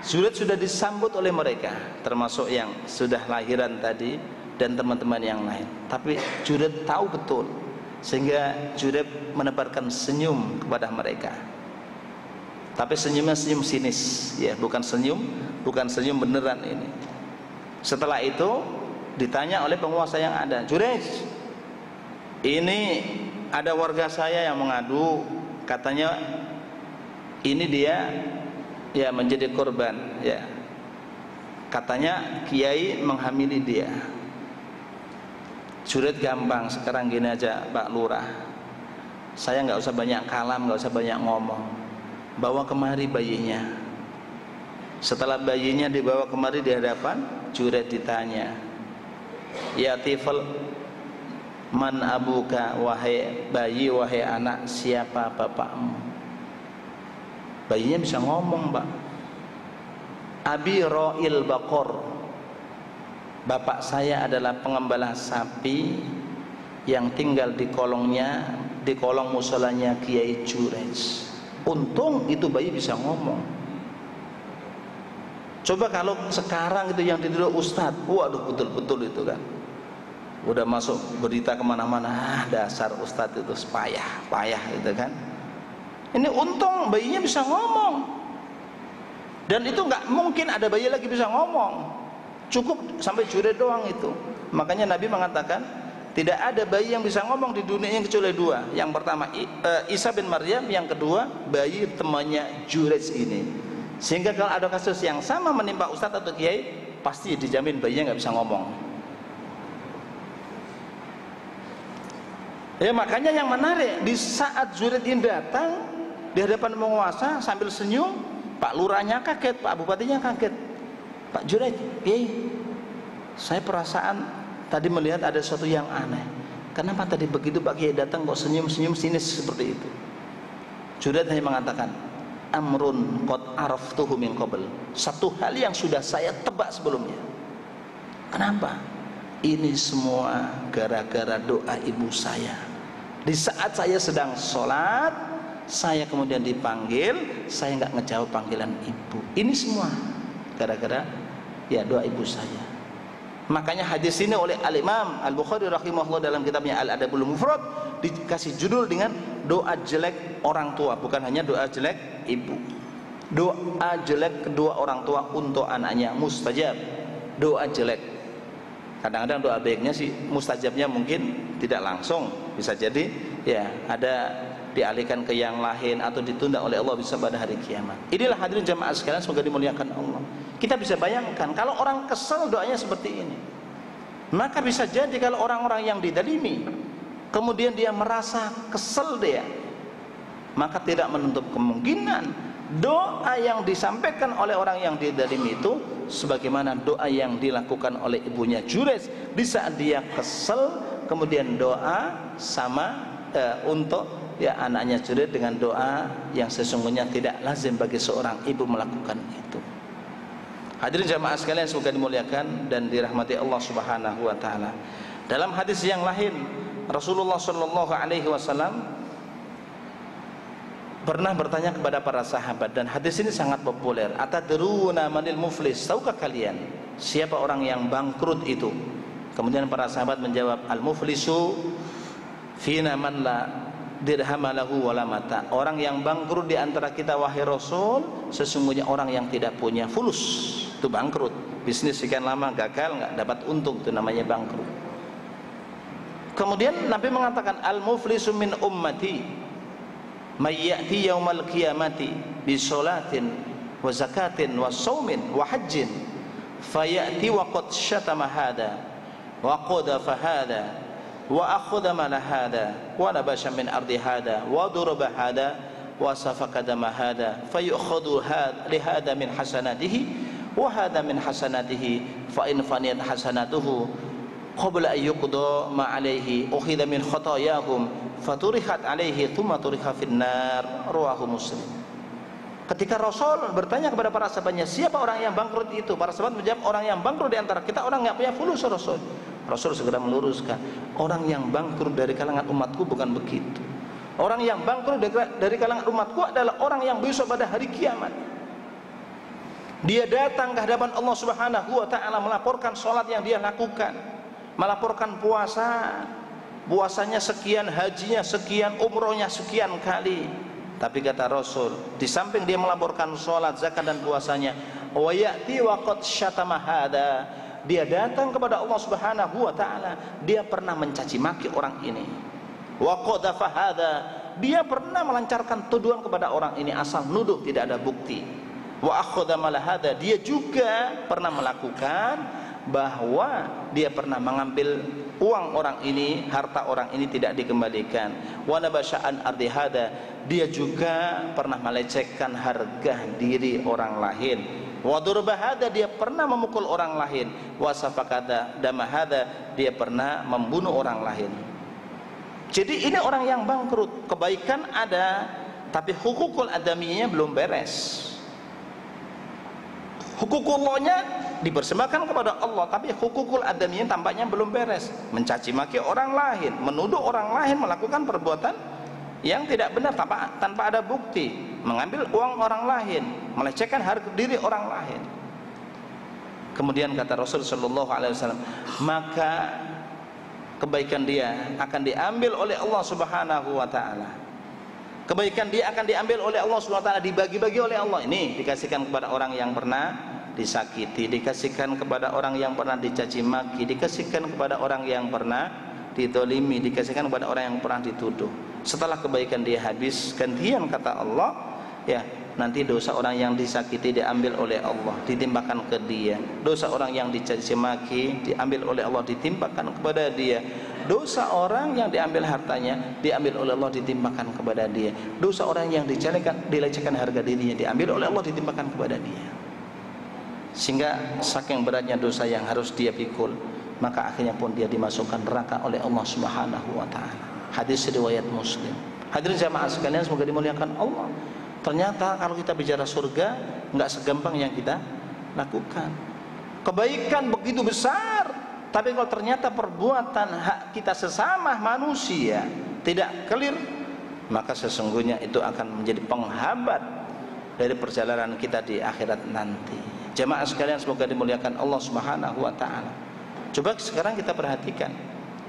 Juraij sudah disambut oleh mereka, termasuk yang sudah lahiran tadi dan teman-teman yang lain. Tapi Juraij tahu betul, sehingga Juraij menebarkan senyum kepada mereka. Tapi senyumnya senyum sinis, ya, bukan senyum beneran ini. Setelah itu ditanya oleh penguasa yang ada, Juraij, ini ada warga saya yang mengadu, katanya ini dia ya menjadi korban, ya. Katanya kiai menghamili dia. Juraij gampang, sekarang gini aja Pak Lurah, saya nggak usah banyak kalam, nggak usah banyak ngomong. Bawa kemari bayinya. Setelah bayinya dibawa kemari di hadapan Juraij, ditanya, ya tifl, Man abuka, wahai bayi, wahai anak, siapa bapakmu? Bayinya bisa ngomong, Pak. Abi ra'il baqor, bapak saya adalah pengembala sapi yang tinggal di kolongnya, di kolong musolanya Kiai Jurej. Untung itu bayi bisa ngomong. Coba kalau sekarang itu yang ditiru ustadz, waduh betul-betul itu kan, udah masuk berita kemana-mana, dasar ustadz itu payah gitu kan. Ini untung bayinya bisa ngomong, dan itu nggak mungkin ada bayi lagi bisa ngomong, cukup sampai Jurej doang itu. Makanya Nabi mengatakan tidak ada bayi yang bisa ngomong di dunia yang kecuali dua. Yang pertama Isa bin Maryam, yang kedua bayi temannya Jurej ini. Sehingga kalau ada kasus yang sama menimpa ustadz atau kiai, pasti dijamin bayinya nggak bisa ngomong. Ya makanya yang menarik, di saat Jurej ini datang di hadapan penguasa sambil senyum, Pak Lurahnya kaget, Pak Bupatinya kaget. Pak Jurej, kiai, saya perasaan tadi melihat ada sesuatu yang aneh. Kenapa tadi begitu Pak Kiai datang kok senyum-senyum sinis seperti itu? Jurej hanya mengatakan, amrun qad araftuhu min qabl, satu hal yang sudah saya tebak sebelumnya. Kenapa? Ini semua gara-gara doa ibu saya. Di saat saya sedang sholat, saya kemudian dipanggil, saya nggak ngejawab panggilan ibu. Ini semua gara-gara ya doa ibu saya. Makanya hadis ini oleh Al-Imam Al-Bukhari rahimahullah dalam kitabnya Al-Adabul Mufrad dikasih judul dengan doa jelek orang tua, bukan hanya doa jelek ibu. Doa jelek kedua orang tua untuk anaknya mustajab. Doa jelek. Kadang-kadang doa baiknya sih mustajabnya mungkin tidak langsung, bisa jadi ya ada dialihkan ke yang lain atau ditunda oleh Allah bisa pada hari kiamat. Inilah hadirin jamaah sekalian, semoga dimuliakan Allah. Kita bisa bayangkan kalau orang kesel doanya seperti ini, maka bisa jadi kalau orang-orang yang didalimi kemudian dia merasa kesel dia, maka tidak menutup kemungkinan doa yang disampaikan oleh orang yang didalimi itu sebagaimana doa yang dilakukan oleh ibunya Jurej di saat dia kesel, kemudian doa sama untuk ya anaknya Jurej dengan doa yang sesungguhnya tidak lazim bagi seorang ibu melakukan itu. Hadirin jamaah sekalian, semoga dimuliakan dan dirahmati Allah Subhanahu wa taala. Dalam hadis yang lain, Rasulullah sallallahu alaihi wasallam pernah bertanya kepada para sahabat, dan hadis ini sangat populer. Atadruna manil muflis? Tahukah kalian siapa orang yang bangkrut itu? Kemudian para sahabat menjawab, al muflisu fina man la dirham lahu wala mata. Orang yang bangkrut di antara kita wahai Rasul, sesungguhnya orang yang tidak punya fulus. Itu bangkrut. Bisnis sekian lama gagal, nggak dapat untung, itu namanya bangkrut. Kemudian Nabi mengatakan, al muflisu min ummati may ya'ti yaumal qiyamati bi sholatin wa zakatin wa shaumin wa hajjin fayati wa qad syatama hada wa qadafa hada wa akhadha mala hada wa nabasha min ardi hada wa daraba hada wa safaka dama hada fayukhadhu li hada min hasanatihi wa hada min hasanatihi fa in faniyat hasanatuhu qabla ayyuqda ma alaihi ukhidha min khatayahum faturihat alaihi thumma turiha finnar, rawahu Muslim. Ketika Rasul bertanya kepada para sahabatnya, siapa orang yang bangkrut itu? Para sahabat menjawab, orang yang bangkrut di antara kita orang yang punya fulus. Rasul segera meluruskan, orang yang bangkrut dari kalangan umatku bukan begitu. Orang yang bangkrut dari kalangan umatku adalah orang yang besok pada hari kiamat dia datang ke hadapan Allah Subhanahu wa taala melaporkan salat yang dia lakukan, melaporkan puasanya sekian, hajinya sekian, umrohnya sekian kali. Tapi kata Rasul, di samping dia melaporkan sholat, zakat dan puasanya, wa ya'ti wa qad syatama hada, dia datang kepada Allah Subhanahu wa taala, dia pernah mencaci maki orang ini. Wa qadafa hada, dia pernah melancarkan tuduhan kepada orang ini asal nuduh, tidak ada bukti. Wa akhadha mala hada, dia juga pernah melakukan bahwa dia pernah mengambil uang orang ini, harta orang ini tidak dikembalikan. Wa nabasha'an ardi hada, dia juga pernah melecehkan harga diri orang lain. Wa durba hada, dia pernah memukul orang lain. Wa safakada dama hada, dia pernah membunuh orang lain. Jadi ini orang yang bangkrut. Kebaikan ada, tapi hukukul adamiynya belum beres. Hukukullahnya dipersembahkan kepada Allah, tapi hukukul adamiynya tampaknya belum beres. Mencaci maki orang lain, menuduh orang lain melakukan perbuatan yang tidak benar tanpa ada bukti, mengambil uang orang lain, melecehkan harga diri orang lain. Kemudian kata Rasul sallallahu alaihi wasallam, maka kebaikan dia akan diambil oleh Allah Subhanahu wa taala. Kebaikan dia akan diambil oleh Allah Subhanahu wa taala, dibagi-bagi oleh Allah. Ini dikasihkan kepada orang yang pernah disakiti, dikasihkan kepada orang yang pernah dicaci maki, dikasihkan kepada orang yang pernah ditolimi, dikasihkan kepada orang yang pernah dituduh. Setelah kebaikan dia habis, gantian kata Allah, ya nanti dosa orang yang disakiti diambil oleh Allah, ditimpakan ke dia. Dosa orang yang dicaci maki diambil oleh Allah, ditimpakan kepada dia. Dosa orang yang diambil hartanya diambil oleh Allah, ditimpakan kepada dia. Dosa orang yang dilecehkan harga dirinya diambil oleh Allah, ditimpakan kepada dia. Sehingga saking beratnya dosa yang harus dia pikul, maka akhirnya pun dia dimasukkan neraka oleh Allah Subhanahu wa taala. Hadis riwayat Muslim. Hadirin jamaah sekalian, semoga dimuliakan Allah. Ternyata kalau kita bicara surga, enggak segampang yang kita lakukan. Kebaikan begitu besar, tapi kalau ternyata perbuatan hak kita sesama manusia tidak clear, maka sesungguhnya itu akan menjadi penghambat dari perjalanan kita di akhirat nanti. Jamaah sekalian, semoga dimuliakan Allah Subhanahu wa taala. Coba sekarang kita perhatikan.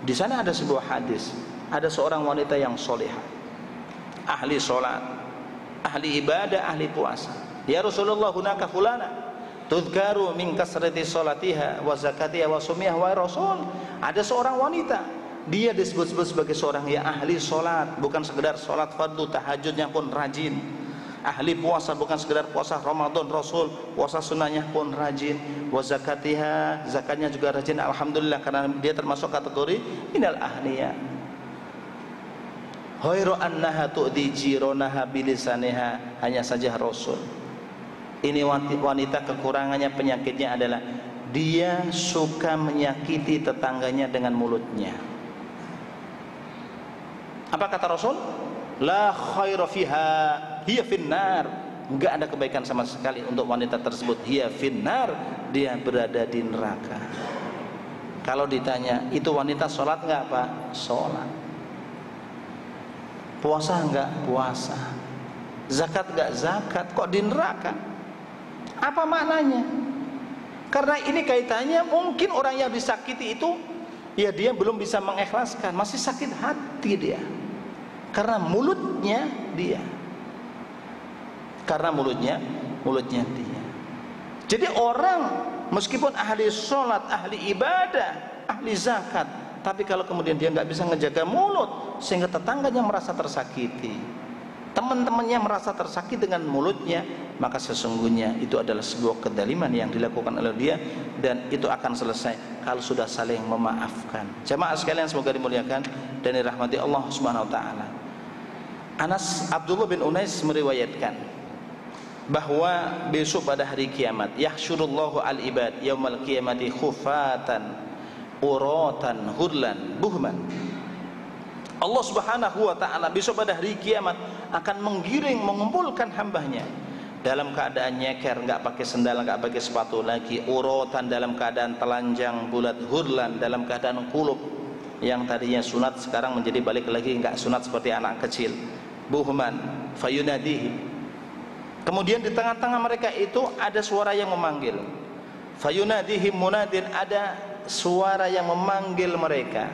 Di sana ada sebuah hadis, ada seorang wanita yang solehah, ahli sholat, ahli ibadah, ahli puasa. Ya Rasulullah, hunaka fulana tudkaru min kasrati sholatiha wa zakatiha wa sumiha wa Rasul. Ada seorang wanita, dia disebut-sebut sebagai seorang yang ahli sholat, bukan sekedar sholat fardu, tahajudnya pun rajin. Ahli puasa, bukan sekedar puasa Ramadan Rasul, puasa sunnahnya pun rajin. Wa zakatiha, zakatnya juga rajin, alhamdulillah, karena dia termasuk kategori minal ahniya. Khairu annaha tu'di jironaha bilisaniha, hanya saja Rasul, ini wanita kekurangannya, penyakitnya adalah dia suka menyakiti tetangganya dengan mulutnya. Apa kata Rasul? La khaira fiha hiya finnar. Enggak ada kebaikan sama sekali untuk wanita tersebut. Hiya finnar, dia berada di neraka. Kalau ditanya, itu wanita sholat enggak Pak? Sholat. Puasa enggak? Puasa. Zakat enggak? Zakat. Kok di neraka? Apa maknanya? Karena ini kaitannya mungkin orang yang disakiti itu, ya dia belum bisa mengikhlaskan, masih sakit hati dia. Karena mulutnya dia. Karena mulutnya dia. Jadi orang meskipun ahli sholat, ahli ibadah, ahli zakat, tapi kalau kemudian dia nggak bisa ngejaga mulut, sehingga tetangganya merasa tersakiti, teman-temannya merasa tersakiti dengan mulutnya, maka sesungguhnya itu adalah sebuah kedaliman yang dilakukan oleh dia, dan itu akan selesai kalau sudah saling memaafkan. Jamaah sekalian, semoga dimuliakan dan dirahmati Allah Subhanahu wa taala. Anas Abdullah bin Unais meriwayatkan bahwa besok pada hari kiamat, yahsyurullahu al-ibad yaumal qiyamati khufatan uratan hurlan buhman. Allah Subhanahu wa taala besok pada hari kiamat akan menggiring, mengumpulkan hambanya dalam keadaan nyeker, enggak pakai sendal, enggak pakai sepatu lagi, uratan dalam keadaan telanjang bulat, hurlan dalam keadaan kulub, yang tadinya sunat sekarang menjadi balik lagi enggak sunat seperti anak kecil. Buhman fayunadihi. Kemudian di tengah-tengah mereka itu ada suara yang memanggil. Fayunadihim munadin, ada suara yang memanggil mereka.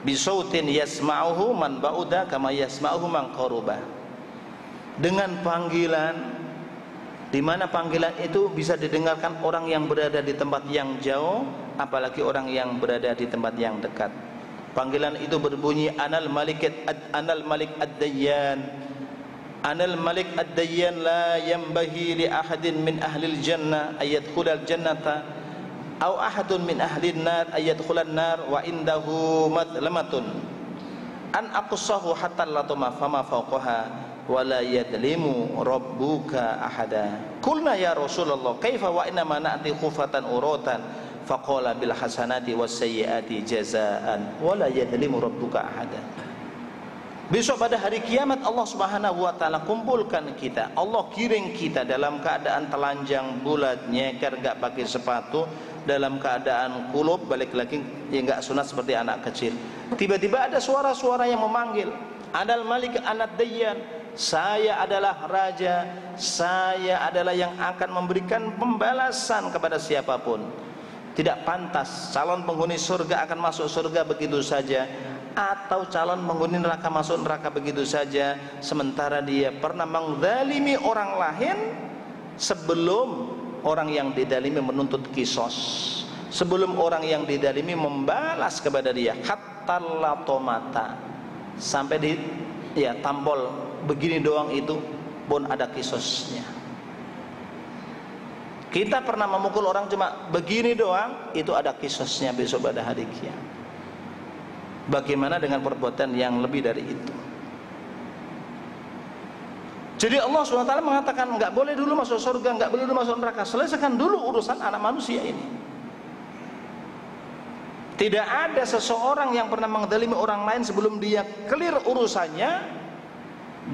Bisautin yasma'uhu man ba'uda kama yasma'uhu man qaruba. Dengan panggilan, di mana panggilan itu bisa didengarkan orang yang berada di tempat yang jauh, apalagi orang yang berada di tempat yang dekat. Panggilan itu berbunyi, Anal Malik ad-Dayyan, Anal Malik ad-Dayyan, la yanbaghi li ahadin min ahlil jannah ayadkhulal jannata aw ahadun min ahlin nar ayadkhulan nar wa indahu madlamatun an aqsahu hatta latuma fama fawqaha wa la yadlimu rabbuka ahada. Qulna ya Rasulullah, kaifa wa inna ma na'ti khufatan uratan? Faqala bil hasanati was sayyiati jazaan wa la yadlimu rabbuka ahada. Besok pada hari kiamat Allah Subhanahu wa taala kumpulkan kita. Allah kiring kita dalam keadaan telanjang, bulat, nyeker, enggak pakai sepatu, dalam keadaan kulub, balik lagi ya enggak sunat seperti anak kecil. Tiba-tiba ada suara-suara yang memanggil, Anal Malik Anad Dayyan, saya adalah raja, saya adalah yang akan memberikan pembalasan kepada siapapun. Tidak pantas calon penghuni surga akan masuk surga begitu saja, atau calon penghuni neraka masuk neraka begitu saja, sementara dia pernah menzalimi orang lain sebelum orang yang didalimi menuntut kisos, sebelum orang yang didalimi membalas kepada dia. Hatta latomata, sampai di tampol begini doang itu pun ada kisosnya. Kita pernah memukul orang cuma begini doang, itu ada kisosnya besok pada hari kiamat. Bagaimana dengan perbuatan yang lebih dari itu? Jadi Allah SWT mengatakan nggak boleh dulu masuk surga, nggak boleh dulu masuk neraka. Selesaikan dulu urusan anak manusia ini. Tidak ada seseorang yang pernah menzalimi orang lain sebelum dia clear urusannya,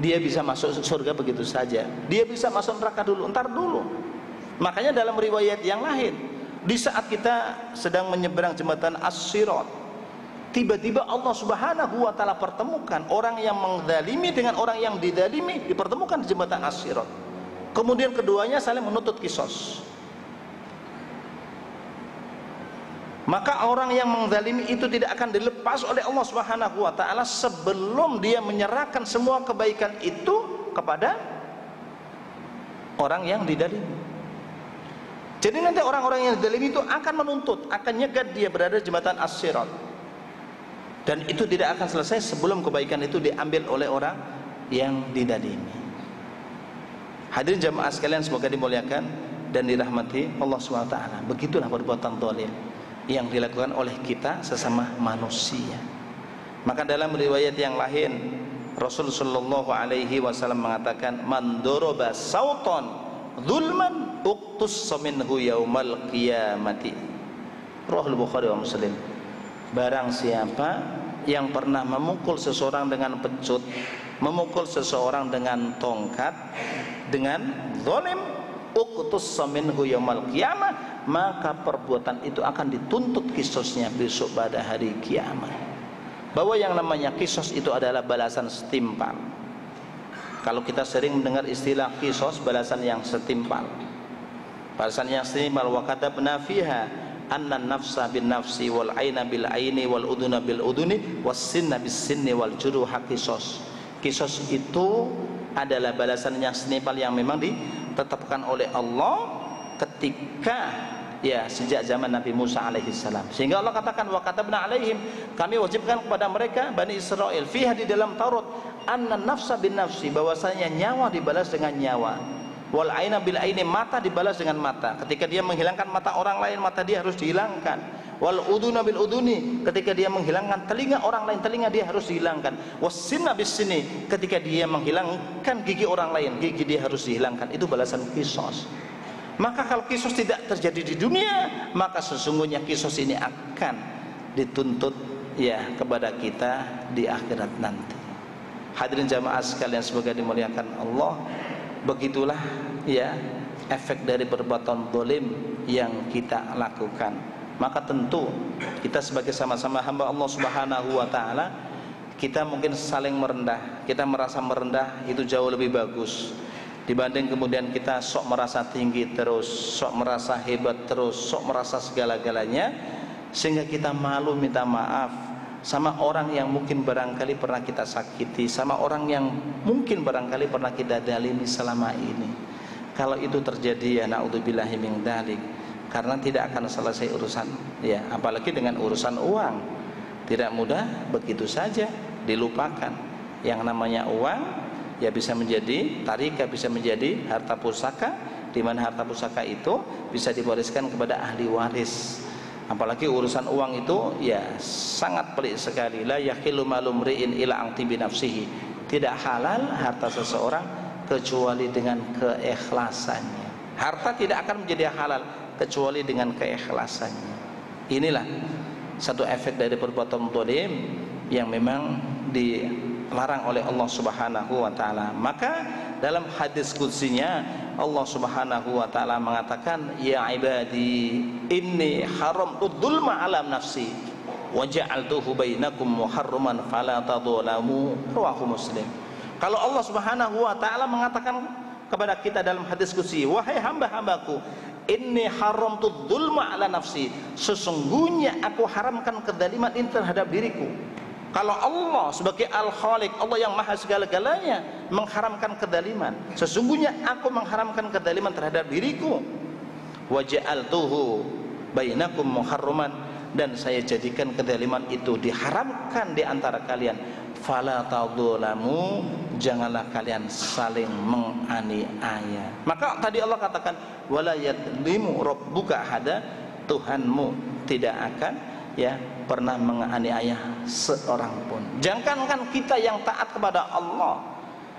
dia bisa masuk surga begitu saja. Dia bisa masuk neraka dulu, entar dulu. Makanya dalam riwayat yang lain, di saat kita sedang menyeberang jembatan As-Sirat, tiba-tiba Allah Subhanahu wa taala pertemukan orang yang menzalimi dengan orang yang dizalimi, dipertemukan di jembatan As-Sirat. Kemudian keduanya saling menuntut kisos. Maka orang yang menzalimi itu tidak akan dilepas oleh Allah Subhanahu wa taala sebelum dia menyerahkan semua kebaikan itu kepada orang yang dizalimi. Jadi nanti orang-orang yang dizalimi itu akan menuntut, akan nyegat dia berada di jembatan As-Sirat. Dan itu tidak akan selesai sebelum kebaikan itu diambil oleh orang yang dizalimi. Hadirin jamaah sekalian, semoga dimuliakan dan dirahmati Allah SWT. Begitulah perbuatan zalim yang dilakukan oleh kita sesama manusia. Maka dalam riwayat yang lain, Rasulullah sallallahu alaihi wasallam mengatakan, man daraba sautan zulman uqtus minhu yaumal qiyamati. Rahul Bukhari wa Muslim. Barang siapa yang pernah memukul seseorang dengan pecut, memukul seseorang dengan tongkat, dengan zalim, uqtus minhu yaumal qiyamah, maka perbuatan itu akan dituntut kisosnya besok pada hari kiamat. Bahwa yang namanya kisos itu adalah balasan setimpal. Kalau kita sering mendengar istilah kisos, balasan yang setimpal. Balasan yang setimpal, wa katabna fiha anna nafsa bin nafsi wal aina bil aini wal uduna bil uduni was sinna bis sinni wal juruha kisos. Kisos itu adalah balasan yang setimpal yang memang ditetapkan oleh Allah ketika sejak zaman Nabi Musa alaihissalam. Sehingga Allah katakan wa katabna alaihim, kami wajibkan kepada mereka Bani Israel fiha, di dalam Taurat, anna nafsa bin nafsi, bahwasanya nyawa dibalas dengan nyawa, wal aina bil aini, mata dibalas dengan mata. Ketika dia menghilangkan mata orang lain, mata dia harus dihilangkan. Wal uduna bil uduni, ketika dia menghilangkan telinga orang lain, telinga dia harus dihilangkan. Was sinna bis sinni, ketika dia menghilangkan gigi orang lain, gigi dia harus dihilangkan. Itu balasan kisos. Maka kalau kisos tidak terjadi di dunia, maka sesungguhnya kisos ini akan dituntut kepada kita di akhirat nanti. Hadirin jamaah sekalian, semoga dimuliakan Allah. Begitulah efek dari perbuatan zalim yang kita lakukan. Maka tentu kita sebagai sama-sama hamba Allah Subhanahu wa taala, kita mungkin saling merendah. Kita merasa merendah itu jauh lebih bagus dibanding kemudian kita sok merasa tinggi terus, sok merasa hebat terus, sok merasa segala-galanya, sehingga kita malu minta maaf sama orang yang mungkin barangkali pernah kita sakiti, sama orang yang mungkin barangkali pernah kita zalimi selama ini. Kalau itu terjadi, naudzubillahi min dzalik, karena tidak akan selesai urusan, apalagi dengan urusan uang. Tidak mudah begitu saja dilupakan. Yang namanya uang bisa menjadi tarika, bisa menjadi harta pusaka, di mana harta pusaka itu bisa diwariskan kepada ahli waris. Apalagi urusan uang itu sangat pelik sekali. La yahilu malum ri'in ila angti binafsihi, tidak halal harta seseorang kecuali dengan keikhlasannya. Harta tidak akan menjadi halal kecuali dengan keikhlasannya. Inilah satu efek dari perbuatan zalim yang memang dilarang oleh Allah Subhanahu wa taala. Maka dalam hadis qudsinya Allah Subhanahu wa taala mengatakan, ya ibadi inni haramtu dzulma ala nafsi wa ja'altuhu bainakum muharraman fala tadzalamu, rawahu Muslim. Kalau Allah Subhanahu wa taala mengatakan kepada kita dalam hadis qudsi, wahai hamba-hambaku, inni haramtu dzulma ala nafsi, sesungguhnya aku haramkan kezaliman ini terhadap diriku. Kalau Allah sebagai Al-Khaliq, Allah yang maha segala-galanya, mengharamkan kezaliman, sesungguhnya aku mengharamkan kezaliman terhadap diriku. Wa ja'altuhu bainakum muharraman, dan saya jadikan kezaliman itu diharamkan di antara kalian. Fala tadzalamu, janganlah kalian saling menganiaya. Maka tadi Allah katakan, wala yadlimu rabbuka ahada, Tuhanmu tidak akan pernah menganiaya seorang pun. Jangankan kita yang taat kepada Allah,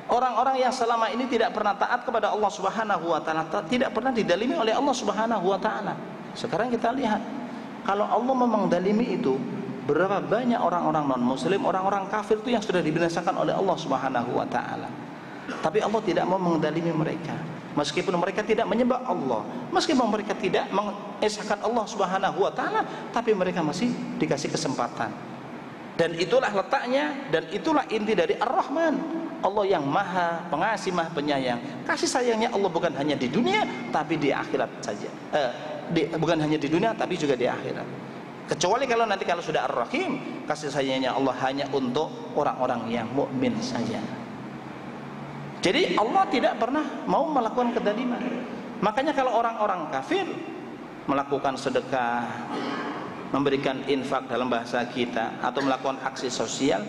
orang-orang yang selama ini tidak pernah taat kepada Allah Subhanahu wa taala, tidak pernah didalimi oleh Allah Subhanahu wa taala. Sekarang kita lihat, kalau Allah memang dalimi itu, berapa banyak orang-orang non-muslim, orang-orang kafir itu yang sudah dibinasakan oleh Allah Subhanahu wa taala. Tapi Allah tidak mau mendalimi mereka. Meskipun mereka tidak menyembah Allah, meskipun mereka tidak mengesahkan Allah Subhanahu wa taala, tapi mereka masih dikasih kesempatan. Dan itulah letaknya, dan itulah inti dari Ar-Rahman, Allah yang maha pengasih, maha penyayang. Kasih sayangnya Allah bukan hanya di dunia, tapi di akhirat saja. Bukan hanya di dunia, tapi juga di akhirat. Kecuali kalau nanti kalau sudah Ar-Rahim, kasih sayangnya Allah hanya untuk orang-orang yang mukmin saja. Jadi Allah tidak pernah mau melakukan kezaliman. Makanya kalau orang-orang kafir melakukan sedekah, memberikan infak dalam bahasa kita, atau melakukan aksi sosial,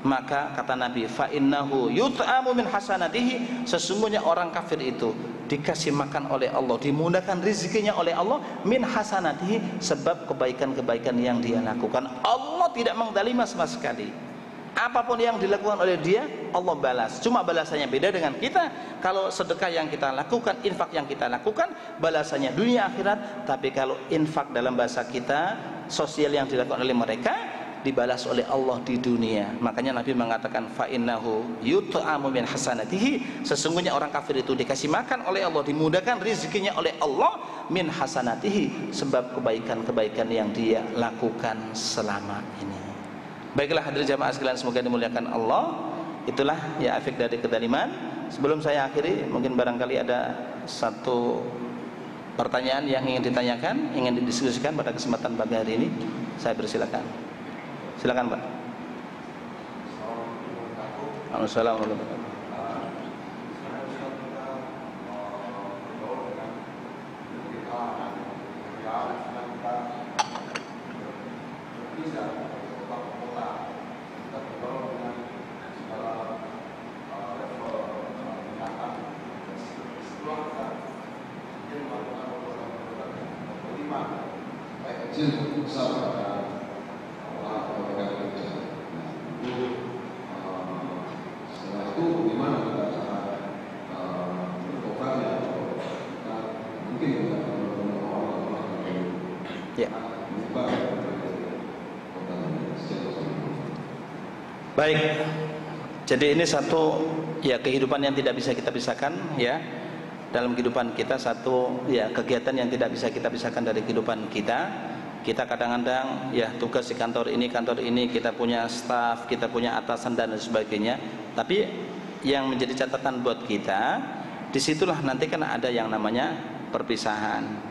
maka kata Nabi, fa innahu yut'amu min hasanatihi, sesungguhnya orang kafir itu dikasih makan oleh Allah, dimudahkan rezekinya oleh Allah, min hasanatihi, sebab kebaikan-kebaikan yang dia lakukan. Allah tidak mengzalimi sama sekali. Apapun yang dilakukan oleh dia, Allah balas. Cuma balasannya beda dengan kita. Kalau sedekah yang kita lakukan, infak yang kita lakukan, balasannya dunia akhirat. Tapi kalau infak dalam bahasa kita, sosial yang dilakukan oleh mereka, dibalas oleh Allah di dunia. Makanya Nabi mengatakan, fa innahu yut'amu min hasanatihi, sesungguhnya orang kafir itu dikasih makan oleh Allah, dimudahkan rezekinya oleh Allah, min hasanatihi, sebab kebaikan-kebaikan yang dia lakukan selama ini. Baiklah hadirin jamaah sekalian, semoga dimuliakan Allah. Itulah ya efek dari kezaliman. Sebelum saya akhiri, mungkin barangkali ada satu pertanyaan yang ingin ditanyakan, ingin didiskusikan pada kesempatan pagi hari ini. Saya persilakan. Silakan, Pak. Assalamualaikum warahmatullahi wabarakatuh. Baik, jadi ini satu ya kehidupan yang tidak bisa kita pisahkan ya. Dalam kehidupan kita satu ya kegiatan yang tidak bisa kita pisahkan dari kehidupan kita. Kita kadang-kadang ya tugas di kantor ini kita punya staf, kita punya atasan dan sebagainya. Tapi yang menjadi catatan buat kita, disitulah nanti kan ada yang namanya perpisahan.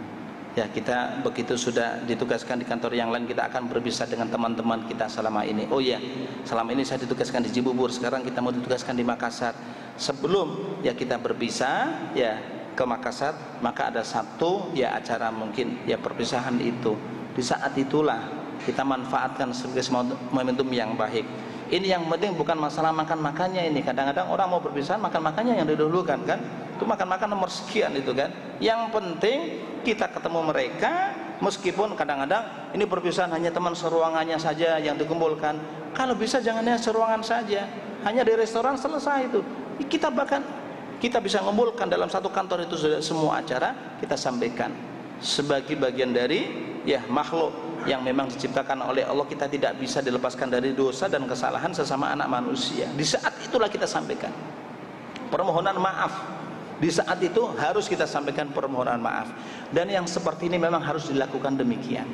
Ya kita begitu sudah ditugaskan di kantor yang lain, kita akan berpisah dengan teman-teman kita selama ini. Oh ya, selama ini saya ditugaskan di Cibubur, sekarang kita mau ditugaskan di Makassar. Sebelum ya kita berpisah ya ke Makassar, maka ada satu ya acara mungkin ya perpisahan itu. Di saat itulah kita manfaatkan sebagai momentum yang baik. Ini yang penting bukan masalah makan-makannya ini. Kadang-kadang orang mau berpisah makan-makannya yang didahulukan kan. Itu makan-makan nomor sekian itu kan. Yang penting kita ketemu mereka, meskipun kadang-kadang ini perpisahan hanya teman seruangannya saja yang dikumpulkan. Kalau bisa jangan hanya seruangan saja, hanya di restoran selesai itu. Kita bahkan kita bisa mengumpulkan dalam satu kantor itu semua acara kita sampaikan sebagai bagian dari ya makhluk yang memang diciptakan oleh Allah, kita tidak bisa dilepaskan dari dosa dan kesalahan sesama anak manusia. Di saat itulah kita sampaikan permohonan maaf. Di saat itu harus kita sampaikan permohonan maaf. Dan yang seperti ini memang harus dilakukan demikian.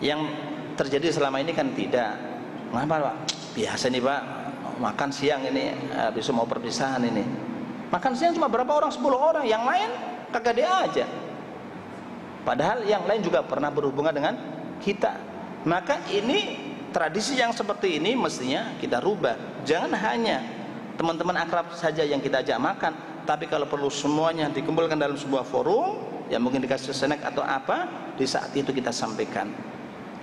Yang terjadi selama ini kan tidak. Mengapa Pak? Biasa nih Pak, makan siang ini besok mau perpisahan ini. Makan siang cuma berapa orang? 10 orang. Yang lain kagak dia aja. Padahal yang lain juga pernah berhubungan dengan kita. Maka ini tradisi yang seperti ini mestinya kita rubah. Jangan hanya teman-teman akrab saja yang kita ajak makan, tapi kalau perlu semuanya dikumpulkan dalam sebuah forum, ya mungkin dikasih snack atau apa, di saat itu kita sampaikan.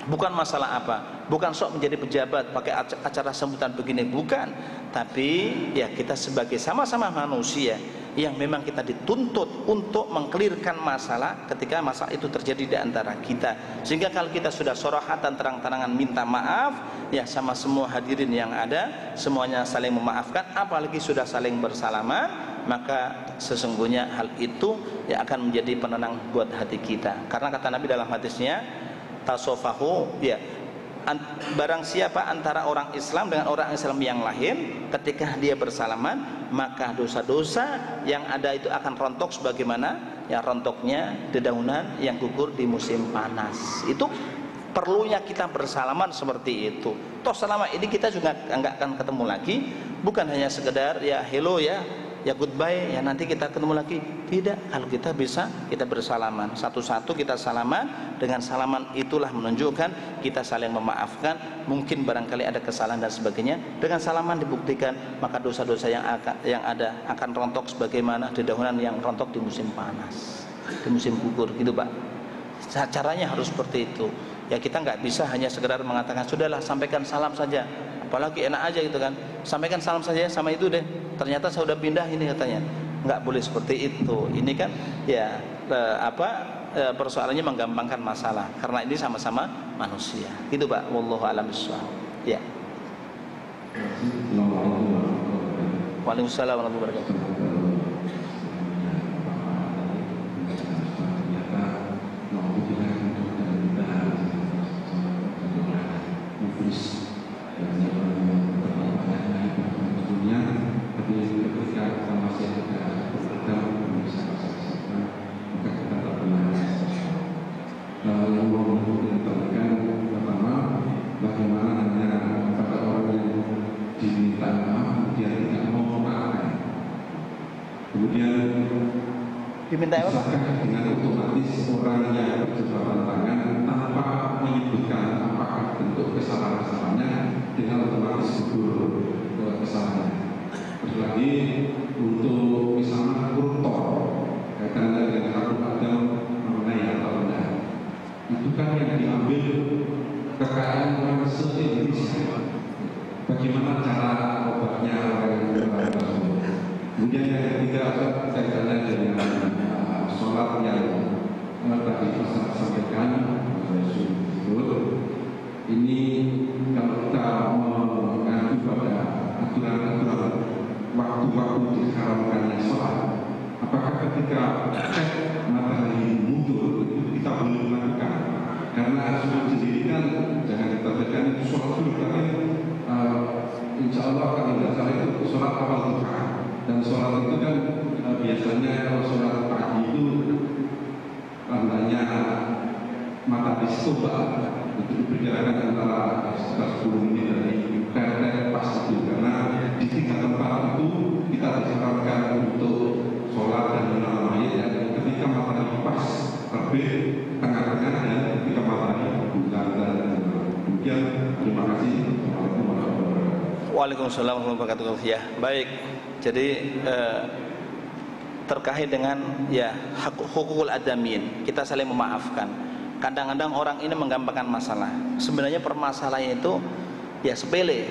Bukan masalah apa, bukan sok menjadi pejabat pakai acara sambutan begini, bukan. Tapi ya kita sebagai sama-sama manusia yang memang kita dituntut untuk mengkelirkan masalah ketika masalah itu terjadi di antara kita. Sehingga kalau kita sudah sorahatan terang-terangan minta maaf, ya sama semua hadirin yang ada, semuanya saling memaafkan, apalagi sudah saling bersalaman, maka sesungguhnya hal itu ya akan menjadi penenang buat hati kita. Karena kata Nabi dalam hadisnya, tasofahu, ya barang siapa antara orang Islam dengan orang Islam yang lain, ketika dia bersalaman, maka dosa-dosa yang ada itu akan rontok sebagaimana yang rontoknya dedaunan yang gugur di musim panas. Itu perlunya kita bersalaman seperti itu. Toh selama ini kita juga enggak akan ketemu lagi, bukan hanya sekedar ya hello ya goodbye, ya nanti kita ketemu lagi. Tidak, kalau kita bisa kita bersalaman, satu-satu kita salaman. Dengan salaman itulah menunjukkan kita saling memaafkan. Mungkin barangkali ada kesalahan dan sebagainya, dengan salaman dibuktikan maka dosa-dosa yang ada akan rontok sebagaimana dedaunan yang rontok di musim panas, di musim gugur, gitu Pak. Caranya harus seperti itu. Ya kita nggak bisa hanya sekedar mengatakan sudahlah sampaikan salam saja, apalagi enak aja gitu kan, sampaikan salam saja sama itu deh, ternyata saya udah pindah ini katanya. Nggak boleh seperti itu. Ini kan ya persoalannya menggampangkan masalah, karena ini sama-sama manusia, gitu Pak. Wallahu a'lam bishawab. Ya. Waalaikumsalam warahmatullahi wabarakatuh. Diminta apa? Dengan otomatis orang yang berjabat tangan tanpa menyebutkan apakah bentuk kesalahan-kesalahannya, dengan otomatis gugur kesalahannya. Terus lagi untuk misalnya koruptor kaitannya dengan harum adam mengenai atau tidak, itu kan yang diambil kekayaan orang se-Indonesia. Bagaimana cara obatnya orang yang tersebut? Kemudian yang ketiga kaitannya dengan sholat yang tadi Pak sampaikan, ini kalau kita mengacu pada aturan-aturan waktu-waktu diharamkannya sholat, apakah ketika matahari muncul itu kita boleh melakukan? Karena sholat sendiri kan jangan dikatakan itu sholat dulu, tapi insya Allah kalau tidak salah itu sholat awal duha. Dan sholat itu kan biasanya kalau sholat pagi itu tandanya matahari stoba, itu diperkirakan antara sekitar 10 menit dari TT pas itu, karena di 3 tempat itu kita disarankan untuk sholat dan menanam mayat ya, ketika matahari pas terbit tengah-tengah dan ketika matahari bulan dan demikian. Terima kasih. Waalaikumsalam warahmatullahi wabarakatuh. Ya, baik. Jadi terkait dengan ya hukukul adamin, kita saling memaafkan. Kadang-kadang orang ini menggampangkan masalah. Sebenarnya permasalahannya itu ya sepele.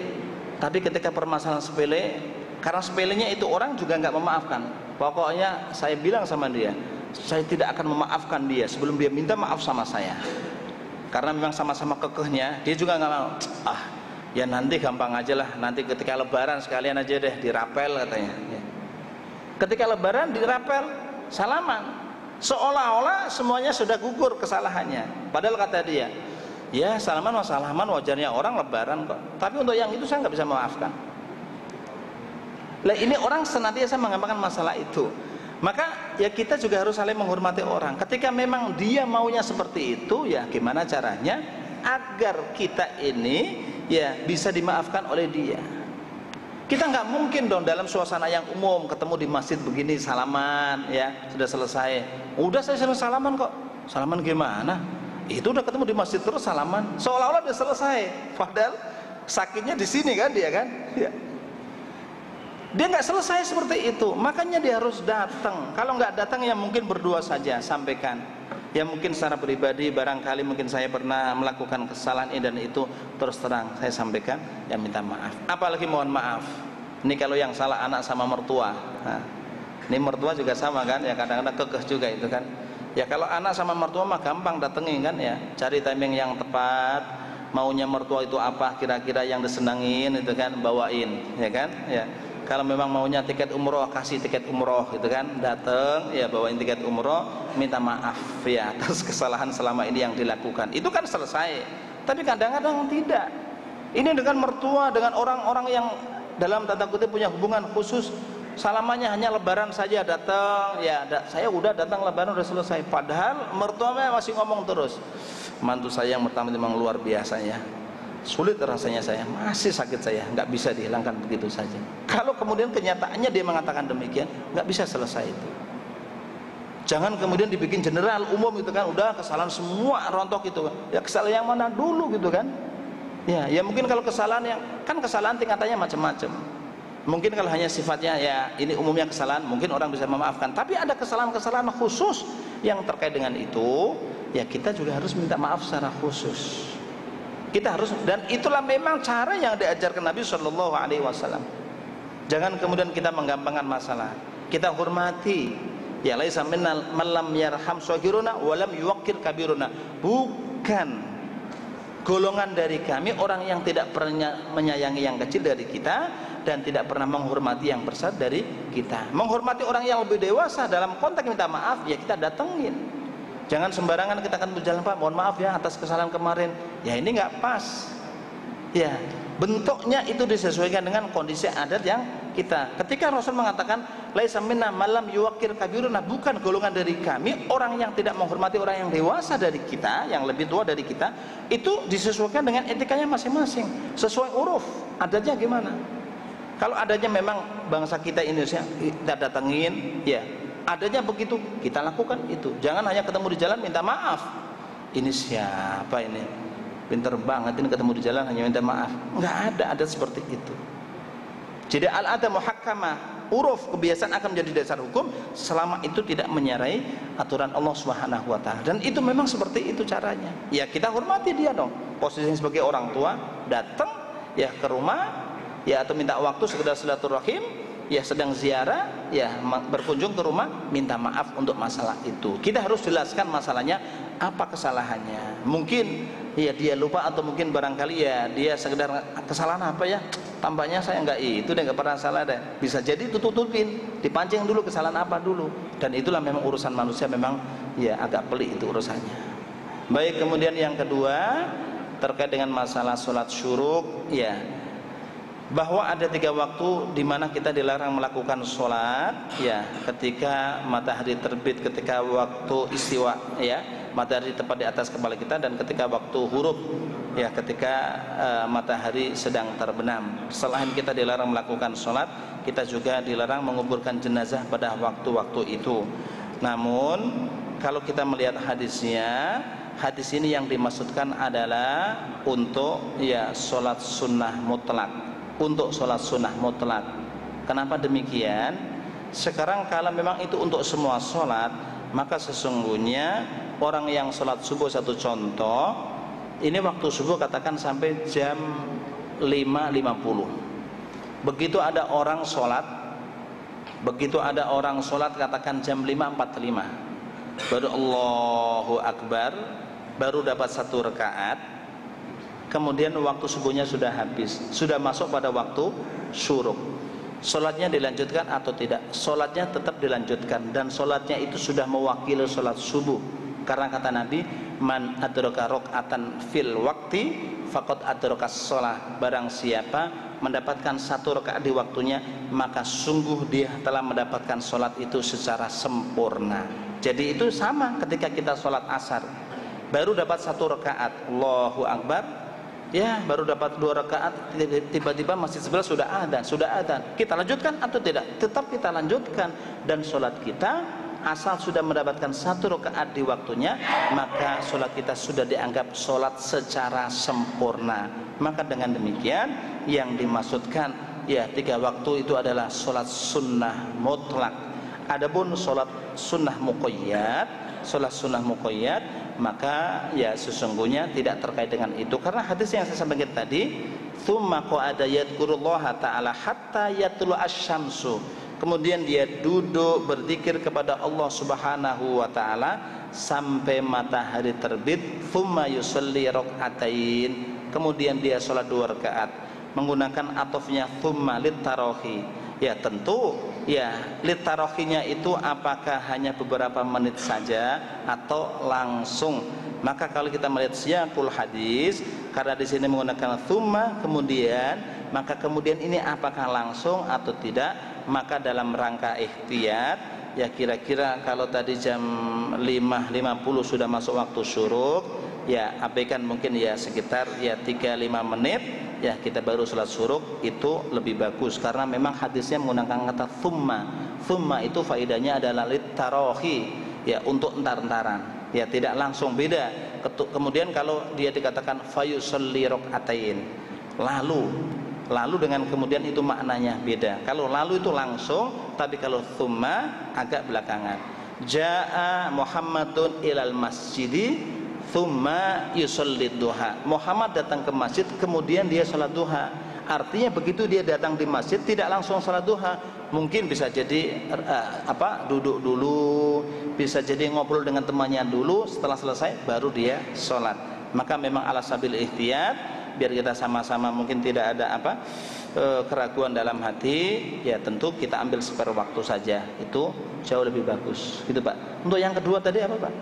Tapi ketika permasalahan sepele, karena sepelenya itu orang juga nggak memaafkan. Pokoknya saya bilang sama dia, saya tidak akan memaafkan dia sebelum dia minta maaf sama saya. Karena memang sama-sama kekehnya, dia juga nggak mau. Ya nanti gampang aja lah, nanti ketika lebaran sekalian aja deh dirapel katanya ya. Ketika lebaran dirapel, salaman, seolah-olah semuanya sudah gugur kesalahannya. Padahal kata dia, Ya salaman wajarnya orang lebaran kok. Tapi untuk yang itu saya nggak bisa memaafkan. Lah ini orang senantiasa menggampangkan masalah itu. Maka ya kita juga harus saling menghormati orang. Ketika memang dia maunya seperti itu, ya gimana caranya agar kita ini ya bisa dimaafkan oleh dia. Kita nggak mungkin dong dalam suasana yang umum ketemu di masjid begini salaman, ya sudah selesai. Udah saya sering salaman kok. Salaman gimana? Itu udah ketemu di masjid terus salaman, seolah-olah udah selesai. Padahal sakitnya di sini kan dia kan. Ya. Dia nggak selesai seperti itu. Makanya dia harus datang. Kalau nggak datang ya mungkin berdua saja sampaikan. Ya mungkin secara pribadi barangkali mungkin saya pernah melakukan kesalahan ini dan itu, terus terang saya sampaikan, ya minta maaf. Apalagi mohon maaf. Ini kalau yang salah anak sama mertua. Nah, ini mertua juga sama kan, ya kadang-kadang kekeh juga itu kan. Ya kalau anak sama mertua mah gampang datengin kan ya, cari timing yang tepat. Maunya mertua itu apa kira-kira yang disenangin itu kan, bawain, ya kan? Ya. Kalau memang maunya tiket umroh, kasih tiket umroh gitu kan, datang ya bawain tiket umroh, minta maaf ya atas kesalahan selama ini yang dilakukan. Itu kan selesai. Tapi kadang-kadang tidak. Ini dengan mertua, dengan orang-orang yang dalam tanda kutip punya hubungan khusus, salamannya hanya lebaran saja datang, ya saya udah datang lebaran udah selesai. Padahal mertuanya masih ngomong terus. Mantu saya yang pertama memang luar biasa ya. Sulit rasanya saya, masih sakit saya, nggak bisa dihilangkan begitu saja. Kalau kemudian kenyataannya dia mengatakan demikian, nggak bisa selesai itu. Jangan kemudian dibikin general umum itu kan, udah kesalahan semua rontok itu. Ya kesalahan yang mana dulu gitu kan? Ya mungkin kalau kesalahan yang kan kesalahan tingkatannya macam-macam. Mungkin kalau hanya sifatnya ya ini umumnya kesalahan, mungkin orang bisa memaafkan. Tapi ada kesalahan-kesalahan khusus yang terkait dengan itu, ya kita juga harus minta maaf secara khusus. Kita harus, dan itulah memang cara yang diajarkan Nabi Shallallahu Alaihi Wasallam. Jangan kemudian kita menggampangkan masalah. Kita hormati. Ya laisa minnal man lam yarham shaghiruna wa lam yuwaqqir kabiruna. Bukan golongan dari kami orang yang tidak pernah menyayangi yang kecil dari kita dan tidak pernah menghormati yang besar dari kita. Menghormati orang yang lebih dewasa dalam konteks minta maaf, ya kita datengin. Jangan sembarangan kita akan berjalan, Pak, mohon maaf ya atas kesalahan kemarin. Ya ini nggak pas. Ya, bentuknya itu disesuaikan dengan kondisi adat yang kita. Ketika Rasul mengatakan laisa minna malam yuwakir kabiruna, bukan golongan dari kami orang yang tidak menghormati orang yang dewasa dari kita, yang lebih tua dari kita, itu disesuaikan dengan etikanya masing-masing, sesuai uruf. Adatnya gimana? Kalau adatnya memang bangsa kita Indonesia, kita datengin, ya adanya begitu, kita lakukan itu. Jangan hanya ketemu di jalan minta maaf. Ini siapa ini? Pinter banget ini ketemu di jalan hanya minta maaf. Enggak ada adat seperti itu. Jadi al-adat muhakkamah, uruf kebiasaan akan menjadi dasar hukum selama itu tidak menyarai aturan Allah Subhanahu wa taala. Dan itu memang seperti itu caranya. Ya kita hormati dia dong. Posisinya sebagai orang tua, datang ya ke rumah, ya atau minta waktu sekedar silaturahim. Ya sedang ziarah, ya berkunjung ke rumah, minta maaf untuk masalah itu. Kita harus jelaskan masalahnya, apa kesalahannya. Mungkin ya dia lupa atau mungkin barangkali ya dia sekedar kesalahan apa ya, tampaknya saya enggak itu deh, enggak pernah salah deh. Bisa jadi tutupin, dipancing dulu kesalahan apa dulu. Dan itulah memang urusan manusia, memang ya agak pelik itu urusannya. Baik, kemudian yang kedua terkait dengan masalah sholat syuruk, ya bahwa ada 3 waktu di mana kita dilarang melakukan sholat, ya ketika matahari terbit, ketika waktu istiwa, ya matahari tepat di atas kepala kita, dan ketika waktu huruf, ya ketika matahari sedang terbenam. Selain kita dilarang melakukan sholat, kita juga dilarang menguburkan jenazah pada waktu-waktu itu. Namun kalau kita melihat hadisnya, hadis ini yang dimaksudkan adalah untuk ya sholat sunnah mutlak. Untuk sholat sunnah mutlak. Kenapa demikian? Sekarang kalau memang itu untuk semua sholat, maka sesungguhnya orang yang sholat subuh, satu contoh, ini waktu subuh katakan sampai jam 5.50. Begitu ada orang sholat katakan jam 5.45, baru Allahu Akbar, baru dapat 1 rakaat. Kemudian waktu subuhnya sudah habis, sudah masuk pada waktu syuruk. Sholatnya dilanjutkan atau tidak? Sholatnya tetap dilanjutkan, dan sholatnya itu sudah mewakili sholat subuh. Karena kata Nabi, man adraka rakaatan fil waqti faqad adrakas shalah. Barang siapa mendapatkan satu rakaat di waktunya, maka sungguh dia telah mendapatkan sholat itu secara sempurna. Jadi itu sama ketika kita sholat asar, baru dapat satu rakaat, Allahu Akbar, ya baru dapat 2 rakaat, tiba-tiba masjid sebelah sudah adzan. Kita lanjutkan atau tidak? Tetap kita lanjutkan, dan sholat kita asal sudah mendapatkan satu rakaat di waktunya, maka sholat kita sudah dianggap sholat secara sempurna. Maka dengan demikian yang dimaksudkan ya 3 waktu itu adalah sholat sunnah mutlak. Adapun sholat sunnah muqayyad, maka ya sesungguhnya tidak terkait dengan itu, karena hadis yang saya sampaikan tadi, tsumma qa'ada yadhkurullaha ta'ala hatta yatlu asy-syamsu. Kemudian dia duduk berzikir kepada Allah Subhanahu wa taala sampai matahari terbit. Tsumma yusalli rak'atain. Kemudian dia salat 2 rakaat. Menggunakan atofnya tsumma litarahi. Ya tentu ya litarahinya itu apakah hanya beberapa menit saja atau langsung. Maka kalau kita melihat siyaqul hadis, karena di sini menggunakan tsumma kemudian, maka kemudian ini apakah langsung atau tidak? Maka dalam rangka ihtiyat ya kira-kira kalau tadi jam 5.50 sudah masuk waktu syuruk, ya abaikan mungkin ya sekitar ya 3-5 menit ya kita baru sholat syuruk, itu lebih bagus karena memang hadisnya menggunakan kata thumma itu faedahnya adalah litarahi, ya untuk entar-entaran, ya tidak langsung, beda. Kemudian kalau dia dikatakan fayusalli rak'atain, lalu dengan kemudian itu maknanya beda. Kalau lalu itu langsung, tapi kalau thumma agak belakangan. Ja'a Muhammadun ilal masjidi thumma yusalli duha. Muhammad datang ke masjid kemudian dia salat duha. Artinya begitu dia datang di masjid tidak langsung salat duha. Mungkin bisa jadi duduk dulu, bisa jadi ngobrol dengan temannya dulu, setelah selesai baru dia salat. Maka memang ala sabil ihtiyat, biar kita sama-sama mungkin tidak ada keraguan dalam hati, ya tentu kita ambil spare waktu saja, itu jauh lebih bagus gitu Pak. Untuk yang kedua tadi apa Pak?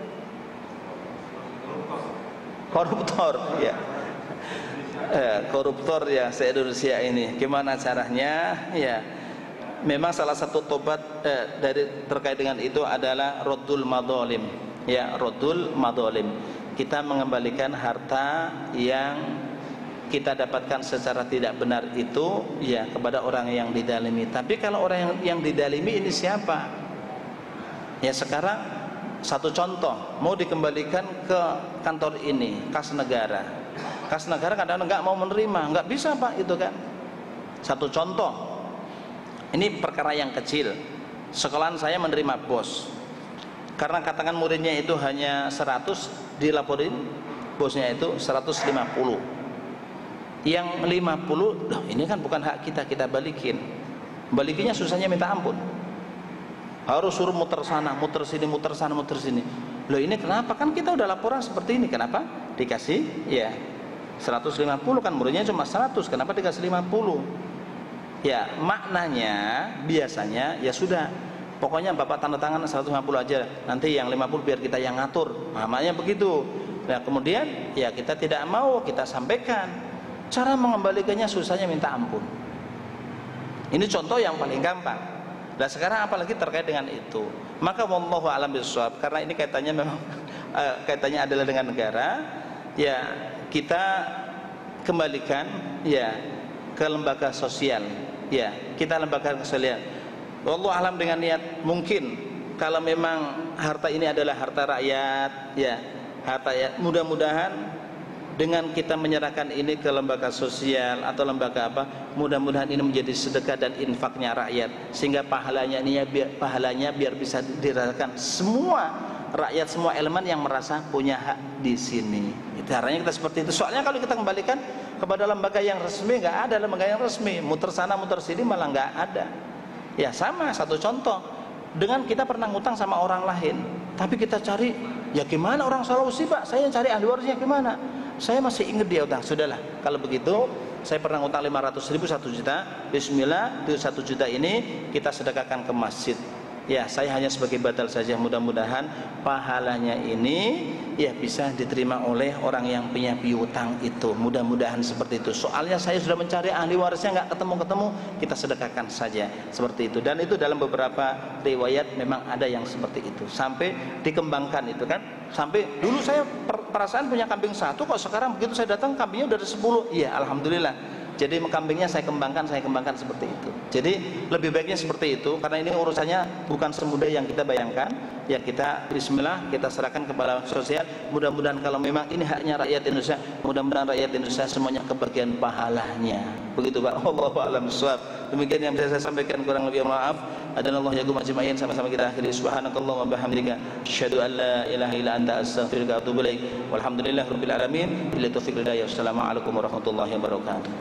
Koruptor ya. Koruptor ya se-Indonesia ini gimana caranya ya. Memang salah satu tobat dari terkait dengan itu adalah raddul madzalim, ya raddul madzlim. Kita mengembalikan harta yang kita dapatkan secara tidak benar itu ya kepada orang yang didalimi. Tapi kalau orang yang didalimi ini siapa? Ya sekarang satu contoh, mau dikembalikan ke kantor ini, kas negara. Kas negara kadang-kadang nggak mau menerima, nggak bisa Pak itu kan. Satu contoh, ini perkara yang kecil. Sekolahan saya menerima bos, karena katakan muridnya itu hanya 100, dilaporin bosnya itu 150. Yang 50, loh ini kan bukan hak kita, kita balikin. Balikinnya susahnya minta ampun. Harus suruh muter sana, muter sini, muter sana, muter sini. Loh ini kenapa? Kan kita udah laporan seperti ini, kenapa dikasih ya 150, kan muridnya cuma 100, kenapa dikasih 50? Ya maknanya biasanya ya sudah, pokoknya Bapak tanda tangan 150 aja, nanti yang 50 biar kita yang ngatur. Namanya begitu. Nah kemudian ya kita tidak mau, kita sampaikan. Cara mengembalikannya susahnya minta ampun. Ini contoh yang paling gampang. Dan sekarang apalagi terkait dengan itu. Maka wallahu a'lam bishawab, karena ini kaitannya memang kaitannya adalah dengan negara, ya kita kembalikan ya ke lembaga sosial. Ya, kita lembaga sosial. Wallahu a'lam dengan niat, mungkin kalau memang harta ini adalah harta rakyat, ya harta ya, mudah-mudahan dengan kita menyerahkan ini ke lembaga sosial atau lembaga apa, mudah-mudahan ini menjadi sedekah dan infaknya rakyat, sehingga pahalanya biar bisa dirasakan semua rakyat, semua elemen yang merasa punya hak di sini. Caranya kita seperti itu. Soalnya kalau kita kembalikan kepada lembaga yang resmi, nggak ada lembaga yang resmi, muter sana muter sini malah nggak ada. Ya sama, satu contoh, dengan kita pernah ngutang sama orang lain, tapi kita cari, ya gimana orang Sulawesi Pak, saya cari ahli warisnya gimana? Saya masih ingat dia utang. Sudahlah, kalau begitu saya pernah utang 500.000, 1 juta. Bismillah, itu 1 juta ini kita sedekahkan ke masjid. Ya, saya hanya sebagai badal saja. Mudah-mudahan pahalanya ini ya bisa diterima oleh orang yang punya piutang itu. Mudah-mudahan seperti itu. Soalnya saya sudah mencari ahli warisnya nggak ketemu-ketemu, kita sedekahkan saja seperti itu. Dan itu dalam beberapa riwayat memang ada yang seperti itu. Sampai dikembangkan itu kan. Sampai dulu saya perasaan punya kambing satu, kok sekarang begitu saya datang kambingnya udah ada 10. Iya, alhamdulillah. Jadi kambingnya saya kembangkan seperti itu. Jadi lebih baiknya seperti itu, karena ini urusannya bukan semudah yang kita bayangkan. Ya, kita bismillah, kita serahkan kepada sosial. Mudah-mudahan kalau memang ini haknya rakyat Indonesia, mudah-mudahan rakyat Indonesia semuanya kebagian pahalanya. Begitu Pak. Wallahu a'lam bishawab. Demikian yang bisa saya sampaikan, kurang lebih maaf. Adanallahu yakum ajma'in. Sama-sama kita akhiri. Subhanakallah wa bihamdika asyhadu an la ilaha illa anta astaghfiruka wa atubu ilaik. Walhamdulillahirabbil alamin. Billahi taufiq wal hidayah. Wassalamualaikum warahmatullahi wabarakatuh.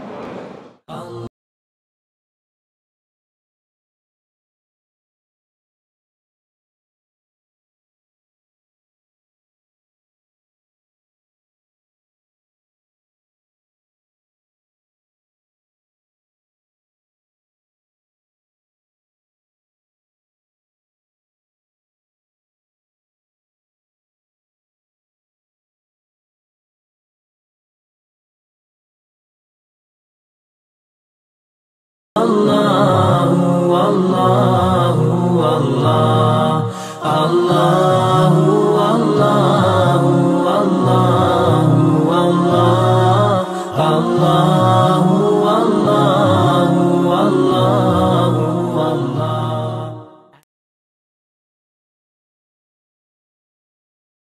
Allah